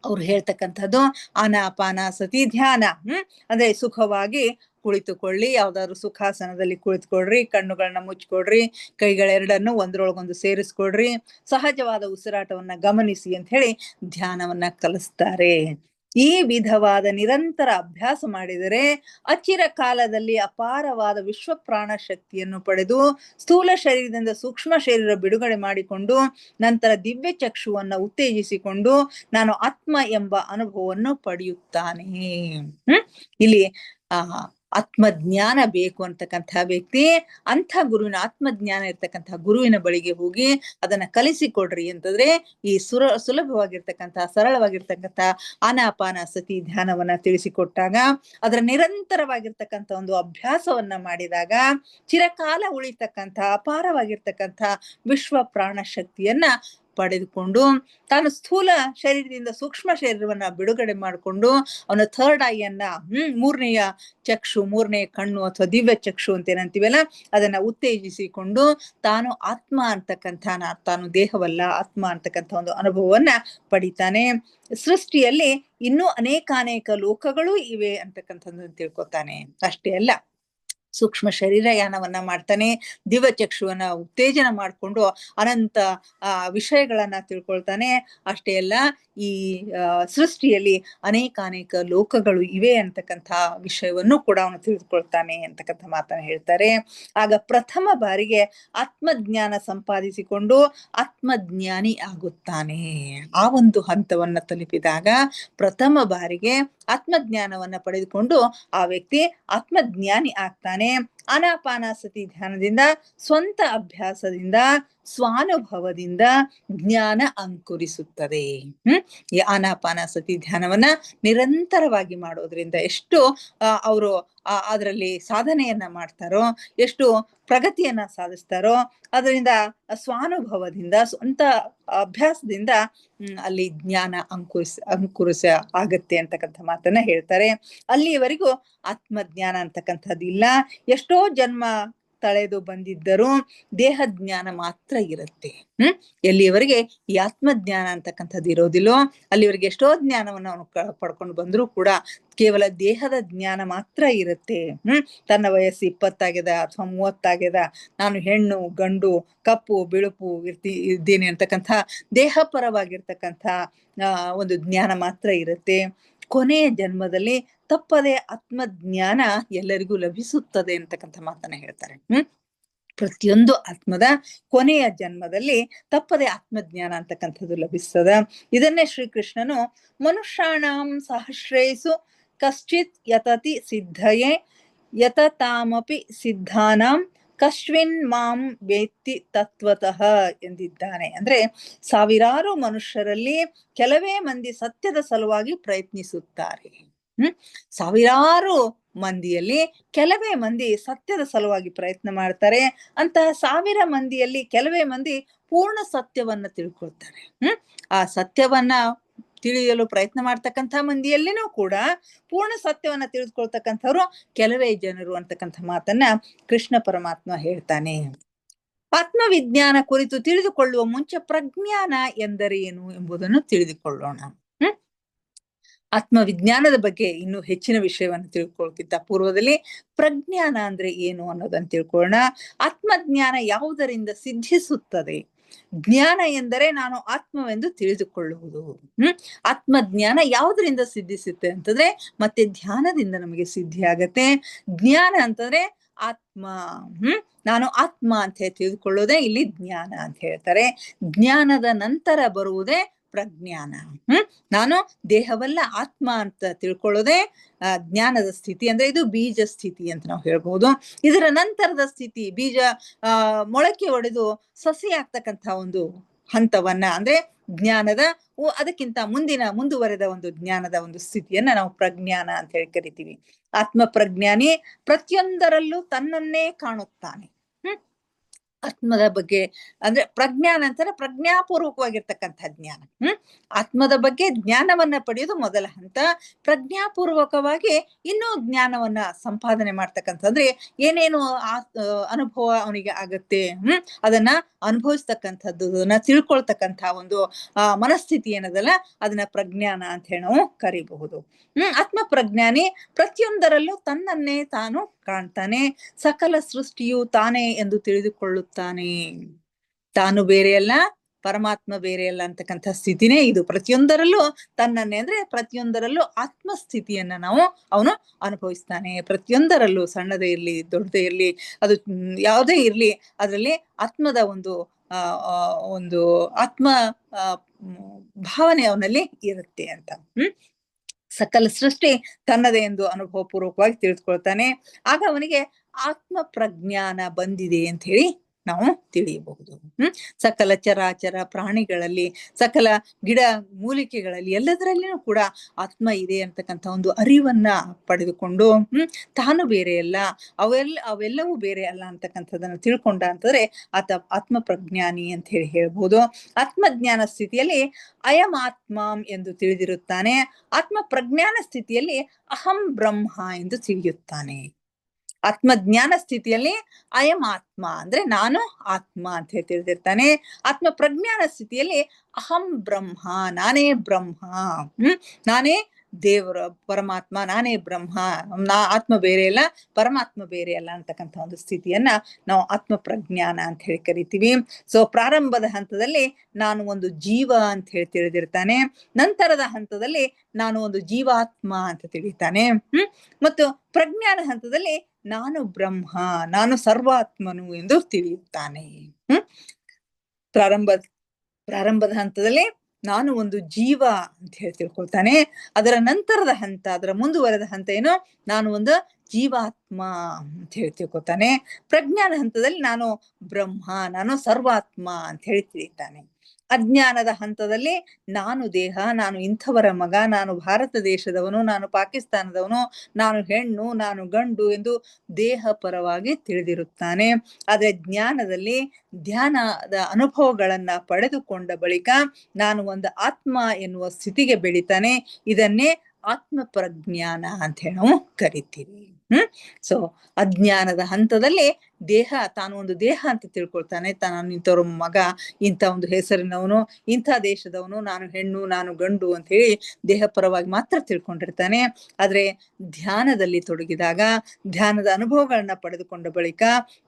ಅವ್ರು ಹೇಳ್ತಕ್ಕಂಥದ್ದು ಆನಾಪಾನ ಸತಿ ಧ್ಯಾನ. ಅಂದ್ರೆ ಸುಖವಾಗಿ ಕುಳಿತುಕೊಳ್ಳಿ, ಯಾವ್ದಾದ್ರು ಸುಖಾಸನದಲ್ಲಿ ಕುಳಿತುಕೊಳ್ರಿ, ಕಣ್ಣುಗಳನ್ನ ಮುಚ್ಕೊಡ್ರಿ, ಕೈಗಳೆರಡನ್ನು ಒಂದ್ರೊಳಗೊಂದು ಸೇರಿಸ್ಕೊಡ್ರಿ, ಸಹಜವಾದ ಉಸಿರಾಟವನ್ನ ಗಮನಿಸಿ ಅಂತ ಹೇಳಿ ಧ್ಯಾನವನ್ನ ಕಲಿಸ್ತಾರೆ. ಈ ವಿಧವಾದ ನಿರಂತರ ಅಭ್ಯಾಸ ಮಾಡಿದರೆ ಅಚಿರ ಕಾಲದಲ್ಲಿ ಅಪಾರವಾದ ವಿಶ್ವ ಪ್ರಾಣ ಶಕ್ತಿಯನ್ನು ಪಡೆದು ಸ್ಥೂಲ ಶರೀರದಿಂದ ಸೂಕ್ಷ್ಮ ಶರೀರ ಬಿಡುಗಡೆ ಮಾಡಿಕೊಂಡು ನಂತರ ದಿವ್ಯ ಚಕ್ಷುವನ್ನ ಉತ್ತೇಜಿಸಿಕೊಂಡು ನಾನು ಆತ್ಮ ಎಂಬ ಅನುಭವವನ್ನು ಪಡೆಯುತ್ತಾನೆ. ಇಲ್ಲಿ ಆತ್ಮಜ್ಞಾನ ಬೇಕು ಅಂತಕ್ಕಂಥ ವ್ಯಕ್ತಿ ಅಂಥ ಗುರುವಿನ ಆತ್ಮಜ್ಞಾನ ಇರ್ತಕ್ಕಂಥ ಗುರುವಿನ ಬಳಿಗೆ ಹೋಗಿ ಅದನ್ನ ಕಲಿಸಿಕೊಡ್ರಿ ಅಂತಂದ್ರೆ ಈ ಸುಲಭವಾಗಿರ್ತಕ್ಕಂಥ ಸರಳವಾಗಿರ್ತಕ್ಕಂಥ ಆನಾಪಾನ ಸತಿ ಧ್ಯಾನವನ್ನ ತಿಳಿಸಿಕೊಟ್ಟಾಗ ಅದರ ನಿರಂತರವಾಗಿರ್ತಕ್ಕಂಥ ಒಂದು ಅಭ್ಯಾಸವನ್ನ ಮಾಡಿದಾಗ ಚಿರಕಾಲ ಉಳಿತಕ್ಕಂಥ ಅಪಾರವಾಗಿರ್ತಕ್ಕಂಥ ವಿಶ್ವ ಪ್ರಾಣ ಶಕ್ತಿಯನ್ನ ಪಡೆದುಕೊಂಡು ತಾನು ಸ್ಥೂಲ ಶರೀರದಿಂದ ಸೂಕ್ಷ್ಮ ಶರೀರವನ್ನ ಬಿಡುಗಡೆ ಮಾಡಿಕೊಂಡು ಅವನ ಥರ್ಡ್ ಐಯನ್ನ ಮೂರನೆಯ ಚಕ್ಷು, ಮೂರನೆಯ ಕಣ್ಣು ಅಥವಾ ದಿವ್ಯ ಚಕ್ಷು ಅಂತ ಏನಂತೀವಲ್ಲ ಅದನ್ನ ಉತ್ತೇಜಿಸಿಕೊಂಡು ತಾನು ಆತ್ಮ ಅಂತಕ್ಕಂಥ, ತಾನು ದೇಹವಲ್ಲ ಆತ್ಮ ಅಂತಕ್ಕಂಥ ಒಂದು ಅನುಭವವನ್ನ ಪಡಿತಾನೆ. ಸೃಷ್ಟಿಯಲ್ಲಿ ಇನ್ನೂ ಅನೇಕಾನೇಕ ಲೋಕಗಳು ಇವೆ ಅಂತಕ್ಕಂಥದ್ದನ್ನು ತಿಳ್ಕೊತಾನೆ. ಅಷ್ಟೇ ಅಲ್ಲ, ಸೂಕ್ಷ್ಮ ಶರೀರಯಾನವನ್ನ ಮಾಡ್ತಾನೆ, ದಿವ್ಯ ಚಕ್ಷುವನ್ನ ಉತ್ತೇಜನ ಮಾಡಿಕೊಂಡು ಅನಂತ ವಿಷಯಗಳನ್ನ ತಿಳ್ಕೊಳ್ತಾನೆ. ಅಷ್ಟೇ ಅಲ್ಲ, ಈ ಸೃಷ್ಟಿಯಲ್ಲಿ ಅನೇಕಾನೇಕ ಲೋಕಗಳು ಇವೆ ಅಂತಕ್ಕಂಥ ವಿಷಯವನ್ನು ಕೂಡ ಅವನು ತಿಳಿದುಕೊಳ್ತಾನೆ ಅಂತಕ್ಕಂಥ ಮಾತನ್ನ ಹೇಳ್ತಾರೆ. ಆಗ ಪ್ರಥಮ ಬಾರಿಗೆ ಆತ್ಮಜ್ಞಾನ ಸಂಪಾದಿಸಿಕೊಂಡು ಆತ್ಮಜ್ಞಾನಿ ಆಗುತ್ತಾನೆ. ಆ ಒಂದು ಹಂತವನ್ನ ತಲುಪಿದಾಗ ಪ್ರಥಮ ಬಾರಿಗೆ ಆತ್ಮಜ್ಞಾನವನ್ನ ಪಡೆದುಕೊಂಡು ಆ ವ್ಯಕ್ತಿ ಆತ್ಮಜ್ಞಾನಿ ಆಗ್ತಾನೆ. ಆನಾಪಾನಸತಿ ಧ್ಯಾನದಿಂದ, ಸ್ವಂತ ಅಭ್ಯಾಸದಿಂದ, ಸ್ವಾನುಭವದಿಂದ ಜ್ಞಾನ ಅಂಕುರಿಸುತ್ತದೆ. ಈ ಆನಾಪಾನಸತಿ ಧ್ಯಾನವನ್ನ ನಿರಂತರವಾಗಿ ಮಾಡೋದ್ರಿಂದ ಎಷ್ಟು ಅವರು ಅದರಲ್ಲಿ ಸಾಧನೆಯನ್ನ ಮಾಡ್ತಾರೋ, ಎಷ್ಟು ಪ್ರಗತಿಯನ್ನ ಸಾಧಿಸ್ತಾರೋ, ಅದರಿಂದ ಸ್ವಾನುಭವದಿಂದ, ಸ್ವಂತ ಅಭ್ಯಾಸದಿಂದ ಅಲ್ಲಿ ಜ್ಞಾನ ಅಂಕುರಿಸ ಆಗತ್ತೆ ಅಂತಕ್ಕಂಥ ಮಾತನ್ನ ಹೇಳ್ತಾರೆ. ಅಲ್ಲಿಯವರೆಗೂ ಆತ್ಮಜ್ಞಾನ ಅಂತಕ್ಕಂಥದ್ದು ಇಲ್ಲ. ಎಷ್ಟೋ ಜನ್ಮ ತಳೆದು ಬಂದಿದ್ದರೂ ದೇಹ ಜ್ಞಾನ ಮಾತ್ರ ಇರುತ್ತೆ. ಎಲ್ಲಿಯವರೆಗೆ ಈ ಆತ್ಮಜ್ಞಾನ ಅಂತಕ್ಕಂಥದ್ದು ಇರೋದಿಲ್ಲೋ ಅಲ್ಲಿವರೆಗೆ ಎಷ್ಟೋ ಜ್ಞಾನವನ್ನು ಅವನು ಪಡ್ಕೊಂಡು ಬಂದರೂ ಕೂಡ ಕೇವಲ ದೇಹದ ಜ್ಞಾನ ಮಾತ್ರ ಇರುತ್ತೆ. ತನ್ನ ವಯಸ್ಸು 20 ಆಗ್ಯದ ಅಥವಾ 30 ಆಗ್ಯದ, ನಾನು ಹೆಣ್ಣು ಗಂಡು ಕಪ್ಪು ಬಿಳುಪು ಇದ್ದೀನಿ ಅಂತಕ್ಕಂಥ ದೇಹ ಪರವಾಗಿರ್ತಕ್ಕಂಥ ಒಂದು ಜ್ಞಾನ ಮಾತ್ರ ಇರುತ್ತೆ. ಕೊನೆಯ ಜನ್ಮದಲ್ಲಿ ತಪ್ಪದೆ ಆತ್ಮಜ್ಞಾನ ಎಲ್ಲರಿಗೂ ಲಭಿಸುತ್ತದೆ ಅಂತಕ್ಕಂಥ ಮಾತನ್ನ ಹೇಳ್ತಾರೆ. ಪ್ರತಿಯೊಂದು ಆತ್ಮದ ಕೊನೆಯ ಜನ್ಮದಲ್ಲಿ ತಪ್ಪದೆ ಆತ್ಮಜ್ಞಾನ ಅಂತಕ್ಕಂಥದ್ದು ಲಭಿಸ್ತದ. ಇದನ್ನೇ ಶ್ರೀಕೃಷ್ಣನು ಮನುಷ್ಯಾಣಂ ಸಹಸ್ರೇಸು ಕಶ್ಚಿತ್ ಯತತಿ ಸಿದ್ಧಯೇ ಯತತಾಮಪಿ ಸಿದ್ಧಾನಾಂ ಕಶ್ವಿನ್ ಮಾಂ ವೇತ್ತಿ ತತ್ವತಃ ಎಂದಿದ್ದಾನೆ. ಅಂದ್ರೆ ಸಾವಿರಾರು ಮನುಷ್ಯರಲ್ಲಿ ಕೆಲವೇ ಮಂದಿ ಸತ್ಯದ ಸಲುವಾಗಿ ಪ್ರಯತ್ನಿಸುತ್ತಾರೆ. ಸಾವಿರಾರು ಮಂದಿಯಲ್ಲಿ ಕೆಲವೇ ಮಂದಿ ಸತ್ಯದ ಸಲುವಾಗಿ ಪ್ರಯತ್ನ ಮಾಡ್ತಾರೆ. ಅಂತಹ 1000 ಮಂದಿಯಲ್ಲಿ ಕೆಲವೇ ಮಂದಿ ಪೂರ್ಣ ಸತ್ಯವನ್ನ ತಿಳ್ಕೊಳ್ತಾರೆ. ಆ ಸತ್ಯವನ್ನ ತಿಳಿಯಲು ಪ್ರಯತ್ನ ಮಾಡ್ತಕ್ಕಂಥ ಮಂದಿಯಲ್ಲಿನೂ ಕೂಡ ಪೂರ್ಣ ಸತ್ಯವನ್ನ ತಿಳಿದುಕೊಳ್ತಕ್ಕಂಥವ್ರು ಕೆಲವೇ ಜನರು ಅಂತಕ್ಕಂಥ ಮಾತನ್ನ ಕೃಷ್ಣ ಪರಮಾತ್ಮ ಹೇಳ್ತಾನೆ. ಆತ್ಮವಿಜ್ಞಾನ ಕುರಿತು ತಿಳಿದುಕೊಳ್ಳುವ ಮುಂಚೆ ಪ್ರಜ್ಞಾನ ಎಂದರೇನು ಎಂಬುದನ್ನು ತಿಳಿದುಕೊಳ್ಳೋಣ. ಆತ್ಮವಿಜ್ಞಾನದ ಬಗ್ಗೆ ಇನ್ನೂ ಹೆಚ್ಚಿನ ವಿಷಯವನ್ನು ತಿಳ್ಕೊಳ್ಳೋಕ್ಕಿಂತ ಪೂರ್ವದಲ್ಲಿ ಪ್ರಜ್ಞಾನ ಅಂದ್ರೆ ಏನು ಅನ್ನೋದನ್ನು ತಿಳ್ಕೊಳ್ಳೋಣ. ಆತ್ಮಜ್ಞಾನ ಯಾವುದರಿಂದ ಸಿದ್ಧಿಸುತ್ತದೆ? ಜ್ಞಾನ ಎಂದರೆ ನಾನು ಆತ್ಮವೆಂದು ತಿಳಿದುಕೊಳ್ಳುವುದು. ಆತ್ಮಜ್ಞಾನ ಯಾವುದರಿಂದ ಸಿದ್ಧಿಸುತ್ತೆ ಅಂತಂದ್ರೆ ಮತ್ತೆ ಧ್ಯಾನದಿಂದ ನಮಗೆ ಸಿದ್ಧಿ ಆಗತ್ತೆ. ಜ್ಞಾನ ಅಂತಂದ್ರೆ ಆತ್ಮ, ನಾನು ಆತ್ಮ ಅಂತ ತಿಳಿದುಕೊಳ್ಳೋದೇ ಇಲ್ಲಿ ಜ್ಞಾನ ಅಂತ ಹೇಳ್ತಾರೆ. ಜ್ಞಾನದ ನಂತರ ಬರುವುದೇ ಪ್ರಜ್ಞಾನ. ನಾನು ದೇಹವಲ್ಲ ಆತ್ಮ ಅಂತ ತಿಳ್ಕೊಳ್ಳೋದೇ ಜ್ಞಾನದ ಸ್ಥಿತಿ. ಅಂದ್ರೆ ಇದು ಬೀಜ ಸ್ಥಿತಿ ಅಂತ ನಾವು ಹೇಳ್ಬಹುದು. ಇದರ ನಂತರದ ಸ್ಥಿತಿ ಬೀಜ ಮೊಳಕೆ ಒಡೆದು ಸಸಿ ಆಗ್ತಕ್ಕಂಥ ಒಂದು ಹಂತವನ್ನ ಅಂದ್ರೆ ಜ್ಞಾನದ ಅದಕ್ಕಿಂತ ಮುಂದುವರೆದ ಒಂದು ಜ್ಞಾನದ ಒಂದು ಸ್ಥಿತಿಯನ್ನ ನಾವು ಪ್ರಜ್ಞಾನ ಅಂತ ಹೇಳಿ ಕರಿತೀವಿ. ಆತ್ಮ ಪ್ರಜ್ಞಾನಿ ಪ್ರತಿಯೊಂದರಲ್ಲೂ ತನ್ನನ್ನೇ ಕಾಣುತ್ತಾನೆ. ಆತ್ಮದ ಬಗ್ಗೆ ಅಂದ್ರೆ ಪ್ರಜ್ಞಾನ ಅಂತಾರೆ ಪ್ರಜ್ಞಾಪೂರ್ವಕವಾಗಿರ್ತಕ್ಕಂಥ ಜ್ಞಾನ. ಆತ್ಮದ ಬಗ್ಗೆ ಜ್ಞಾನವನ್ನ ಪಡೆಯೋದು ಮೊದಲ ಹಂತ. ಪ್ರಜ್ಞಾಪೂರ್ವಕವಾಗಿ ಇನ್ನೂ ಜ್ಞಾನವನ್ನ ಸಂಪಾದನೆ ಮಾಡ್ತಕ್ಕಂಥದ್ರೆ ಏನೇನು ಅನುಭವ ಅವನಿಗೆ ಆಗತ್ತೆ, ಅದನ್ನ ಅನುಭವಿಸ್ತಕ್ಕಂಥದ್ದು, ಅದನ್ನ ತಿಳ್ಕೊಳ್ತಕ್ಕಂಥ ಒಂದು ಮನಸ್ಥಿತಿ ಏನದಲ್ಲ ಅದನ್ನ ಪ್ರಜ್ಞಾನ ಅಂತ ಹೇಳಿ ನಾವು ಕರಿಬಹುದು. ಆತ್ಮ ಪ್ರಜ್ಞಾನಿ ಪ್ರತಿಯೊಂದರಲ್ಲೂ ತನ್ನನ್ನೇ ತಾನು ಕಾಣ್ತಾನೆ. ಸಕಲ ಸೃಷ್ಟಿಯು ತಾನೇ ಎಂದು ತಿಳಿದುಕೊಳ್ಳುತ್ತಾನೆ. ತಾನು ಬೇರೆಯಲ್ಲ, ಪರಮಾತ್ಮ ಬೇರೆಯಲ್ಲ ಅಂತಕ್ಕಂಥ ಸ್ಥಿತಿನೇ ಇದು. ಪ್ರತಿಯೊಂದರಲ್ಲೂ ತನ್ನನ್ನೇ ಅಂದ್ರೆ ಪ್ರತಿಯೊಂದರಲ್ಲೂ ಆತ್ಮಸ್ಥಿತಿಯನ್ನ ಅವನು ಅನುಭವಿಸ್ತಾನೆ. ಪ್ರತಿಯೊಂದರಲ್ಲೂ ಸಣ್ಣದೇ ಇರ್ಲಿ ದೊಡ್ಡದೇ ಇರ್ಲಿ ಅದು ಯಾವುದೇ ಇರ್ಲಿ ಅದರಲ್ಲಿ ಆತ್ಮದ ಒಂದು ಆತ್ಮ ಭಾವನೆ ಅವನಲ್ಲಿ ಇರುತ್ತೆ ಅಂತ. ಸಕಲ ಸೃಷ್ಟಿ ತನ್ನದೇ ಎಂದು ಅನುಭವ ಪೂರ್ವಕವಾಗಿ ತಿಳಿದುಕೊಳ್ತಾನೆ. ಆಗ ಅವನಿಗೆ ಆತ್ಮ ಪ್ರಜ್ಞಾನ ಬಂದಿದೆ ಅಂತ ಹೇಳಿ ನಾವು ತಿಳಿಯಬಹುದು. ಸಕಲ ಚರಾಚರ ಪ್ರಾಣಿಗಳಲ್ಲಿ, ಸಕಲ ಗಿಡ ಮೂಲಿಕೆಗಳಲ್ಲಿ ಎಲ್ಲದರಲ್ಲಿನೂ ಕೂಡ ಆತ್ಮ ಇದೆ ಅಂತಕ್ಕಂಥ ಒಂದು ಅರಿವನ್ನ ಪಡೆದುಕೊಂಡು ತಾನು ಬೇರೆ ಅಲ್ಲ, ಅವೆಲ್ಲವೂ ಬೇರೆ ಅಲ್ಲ ಅಂತಕ್ಕಂಥದ್ದನ್ನು ತಿಳ್ಕೊಂಡ ಅಂತಂದ್ರೆ ಆತ ಆತ್ಮ ಪ್ರಜ್ಞಾನಿ ಅಂತ ಹೇಳಿ ಹೇಳ್ಬೋದು. ಆತ್ಮಜ್ಞಾನ ಸ್ಥಿತಿಯಲ್ಲಿ ಅಯಂ ಆತ್ಮ ಎಂದು ತಿಳಿದಿರುತ್ತಾನೆ. ಆತ್ಮ ಪ್ರಜ್ಞಾನ ಸ್ಥಿತಿಯಲ್ಲಿ ಅಹಂ ಬ್ರಹ್ಮ ಎಂದು ತಿಳಿಯುತ್ತಾನೆ. ಆತ್ಮಜ್ಞಾನ ಸ್ಥಿತಿಯಲ್ಲಿ ಅಯಂ ಆತ್ಮ ಅಂದ್ರೆ ನಾನು ಆತ್ಮ ಅಂತ ಹೇಳಿ ತಿಳಿದಿರ್ತಾನೆ. ಆತ್ಮ ಪ್ರಜ್ಞಾನ ಸ್ಥಿತಿಯಲ್ಲಿ ಅಹಂ ಬ್ರಹ್ಮ, ನಾನೇ ಬ್ರಹ್ಮ, ನಾನೇ ದೇವರ ಪರಮಾತ್ಮ, ನಾನೇ ಬ್ರಹ್ಮ, ಆತ್ಮ ಬೇರೆ ಅಲ್ಲ ಪರಮಾತ್ಮ ಬೇರೆ ಅಲ್ಲ ಅಂತಕ್ಕಂಥ ಒಂದು ಸ್ಥಿತಿಯನ್ನ ನಾವು ಆತ್ಮ ಪ್ರಜ್ಞಾನ ಅಂತ ಹೇಳಿ ಕರಿತೀವಿ. ಸೊ ಪ್ರಾರಂಭದ ಹಂತದಲ್ಲಿ ನಾನು ಒಂದು ಜೀವ ಅಂತ ಹೇಳಿ ತಿಳಿದಿರ್ತಾನೆ. ನಂತರದ ಹಂತದಲ್ಲಿ ನಾನು ಒಂದು ಜೀವಾತ್ಮ ಅಂತ ತಿಳಿತಾನೆ. ಮತ್ತು ಪ್ರಜ್ಞಾನ ಹಂತದಲ್ಲಿ ನಾನು ಬ್ರಹ್ಮ, ನಾನು ಸರ್ವಾತ್ಮನು ಎಂದು ತಿಳಿಯುತ್ತಾನೆ. ಪ್ರಾರಂಭದ ಹಂತದಲ್ಲಿ ನಾನು ಒಂದು ಜೀವ ಅಂತ ಹೇಳಿ ತಿಳ್ಕೊಳ್ತಾನೆ. ಅದರ ನಂತರದ ಹಂತ, ಅದರ ಮುಂದುವರೆದ ಹಂತ ಏನು, ನಾನು ಒಂದು ಜೀವಾತ್ಮ ಅಂತ ಹೇಳಿ ತಿಳ್ಕೊತಾನೆ. ಪ್ರಜ್ಞಾನ ಹಂತದಲ್ಲಿ ನಾನು ಬ್ರಹ್ಮ, ನಾನು ಸರ್ವಾತ್ಮ ಅಂತ ಹೇಳಿ ತಿಳಿತಾನೆ. ಅಜ್ಞಾನದ ಹಂತದಲ್ಲಿ ನಾನು ದೇಹ, ನಾನು ಇಂಥವರ ಮಗ, ನಾನು ಭಾರತ ದೇಶದವನು, ನಾನು ಪಾಕಿಸ್ತಾನದವನು, ನಾನು ಹೆಣ್ಣು, ನಾನು ಗಂಡು ಎಂದು ದೇಹ ಪರವಾಗಿ ತಿಳಿದಿರುತ್ತಾನೆ. ಆದ್ರೆ ಜ್ಞಾನದಲ್ಲಿ ಧ್ಯಾನದ ಅನುಭವಗಳನ್ನ ಪಡೆದುಕೊಂಡ ಬಳಿಕ ನಾನು ಒಂದು ಆತ್ಮ ಎನ್ನುವ ಸ್ಥಿತಿಗೆ ಬೆಳಿತಾನೆ. ಇದನ್ನೇ ಆತ್ಮ ಪ್ರಜ್ಞಾನ ಅಂತ ಹೇಳಿ ನಾವು ಕರಿತೀವಿ. ಸೊ ಅಜ್ಞಾನದ ಹಂತದಲ್ಲಿ ದೇಹ, ತಾನು ಒಂದು ದೇಹ ಅಂತ ತಿಳ್ಕೊಳ್ತಾನೆ. ನಾನು ಇಂಥವ್ರ ಮಗ, ಇಂಥ ಒಂದು ಹೆಸರಿನವನು, ಇಂಥ ದೇಶದವನು, ನಾನು ಹೆಣ್ಣು, ನಾನು ಗಂಡು ಅಂತ ಹೇಳಿ ದೇಹ ಪರವಾಗಿ ಮಾತ್ರ ತಿಳ್ಕೊಂಡಿರ್ತಾನೆ. ಆದ್ರೆ ಧ್ಯಾನದಲ್ಲಿ ತೊಡಗಿದಾಗ, ಧ್ಯಾನದ ಅನುಭವಗಳನ್ನ ಪಡೆದುಕೊಂಡ ಬಳಿಕ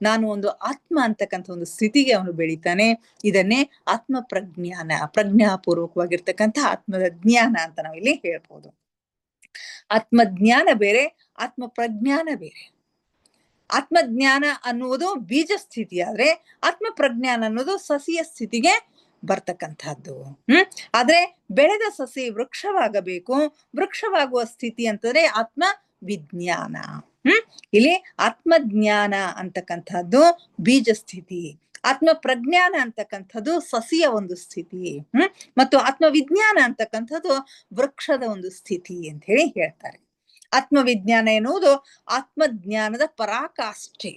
ನಾನು ಒಂದು ಆತ್ಮ ಅಂತಕ್ಕಂಥ ಒಂದು ಸ್ಥಿತಿಗೆ ಅವನು ಬೆಳಿತಾನೆ. ಇದನ್ನೇ ಆತ್ಮ ಪ್ರಜ್ಞಾನ, ಪ್ರಜ್ಞಾಪೂರ್ವಕವಾಗಿರ್ತಕ್ಕಂಥ ಆತ್ಮದ ಜ್ಞಾನ ಅಂತ ನಾವಿಲ್ಲಿ ಹೇಳ್ಬೋದು. ಆತ್ಮಜ್ಞಾನ ಬೇರೆ, ಆತ್ಮ ಪ್ರಜ್ಞಾನ ಬೇರೆ. ಆತ್ಮಜ್ಞಾನ ಅನ್ನುವುದು ಬೀಜ ಸ್ಥಿತಿ ಆದ್ರೆ ಆತ್ಮ ಪ್ರಜ್ಞಾನ ಅನ್ನೋದು ಸಸಿಯ ಸ್ಥಿತಿಗೆ ಬರ್ತಕ್ಕಂಥದ್ದು. ಆದ್ರೆ ಬೆಳೆದ ಸಸಿ ವೃಕ್ಷವಾಗಬೇಕು. ವೃಕ್ಷವಾಗುವ ಸ್ಥಿತಿ ಅಂತಂದ್ರೆ ಆತ್ಮ ವಿಜ್ಞಾನ. ಇಲ್ಲಿ ಆತ್ಮಜ್ಞಾನ ಅಂತಕ್ಕಂಥದ್ದು ಬೀಜ ಸ್ಥಿತಿ, ಆತ್ಮ ಪ್ರಜ್ಞಾನ ಅಂತಕ್ಕಂಥದ್ದು ಸಸಿಯ ಒಂದು ಸ್ಥಿತಿ, ಮತ್ತು ಆತ್ಮವಿಜ್ಞಾನ ಅಂತಕ್ಕಂಥದ್ದು ವೃಕ್ಷದ ಒಂದು ಸ್ಥಿತಿ ಅಂತ ಹೇಳಿ ಹೇಳ್ತಾರೆ. ಆತ್ಮವಿಜ್ಞಾನ ಎನ್ನುವುದು ಆತ್ಮಜ್ಞಾನದ ಪರಾಕಾಷ್ಠೆ.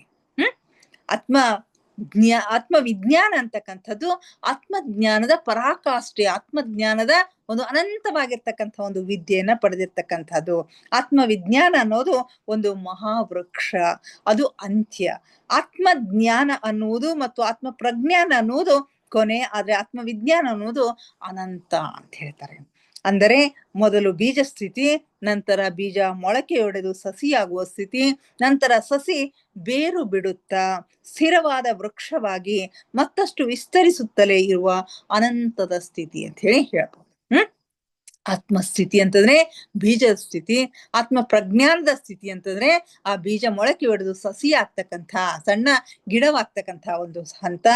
ಆತ್ಮವಿಜ್ಞಾನ ಅಂತಕ್ಕಂಥದ್ದು ಆತ್ಮಜ್ಞಾನದ ಪರಾಕಾಷ್ಠೆ, ಆತ್ಮಜ್ಞಾನದ ಒಂದು ಅನಂತವಾಗಿರ್ತಕ್ಕಂಥ ಒಂದು ವಿದ್ಯೆಯನ್ನ ಪಡೆದಿರ್ತಕ್ಕಂಥದ್ದು. ಆತ್ಮವಿಜ್ಞಾನ ಅನ್ನೋದು ಒಂದು ಮಹಾವೃಕ್ಷ, ಅದು ಅಂತ್ಯ. ಆತ್ಮಜ್ಞಾನ ಅನ್ನುವುದು ಮತ್ತು ಆತ್ಮ ಪ್ರಜ್ಞಾನ ಅನ್ನುವುದು ಕೊನೆ, ಆದ್ರೆ ಆತ್ಮವಿಜ್ಞಾನ ಅನ್ನೋದು ಅನಂತ ಅಂತ ಹೇಳ್ತಾರೆ. ಅಂದರೆ ಮೊದಲು ಬೀಜ ಸ್ಥಿತಿ, ನಂತರ ಬೀಜ ಮೊಳಕೆಯೊಡೆದು ಸಸಿಯಾಗುವ ಸ್ಥಿತಿ, ನಂತರ ಸಸಿ ಬೇರು ಬಿಡುತ್ತಾ ಸ್ಥಿರವಾದ ವೃಕ್ಷವಾಗಿ ಮತ್ತಷ್ಟು ವಿಸ್ತರಿಸುತ್ತಲೇ ಇರುವ ಅನಂತದ ಸ್ಥಿತಿ ಅಂತ ಹೇಳಿ ಹೇಳ್ಬೋದು. ಆತ್ಮಸ್ಥಿತಿ ಅಂತಂದ್ರೆ ಬೀಜದ ಸ್ಥಿತಿ, ಆತ್ಮ ಪ್ರಜ್ಞಾನದ ಸ್ಥಿತಿ ಅಂತಂದ್ರೆ ಆ ಬೀಜ ಮೊಳಕೆ ಹೊಡೆದು ಸಸಿ ಆಗ್ತಕ್ಕಂಥ, ಸಣ್ಣ ಗಿಡವಾಗ್ತಕ್ಕಂಥ ಒಂದು ಹಂತ.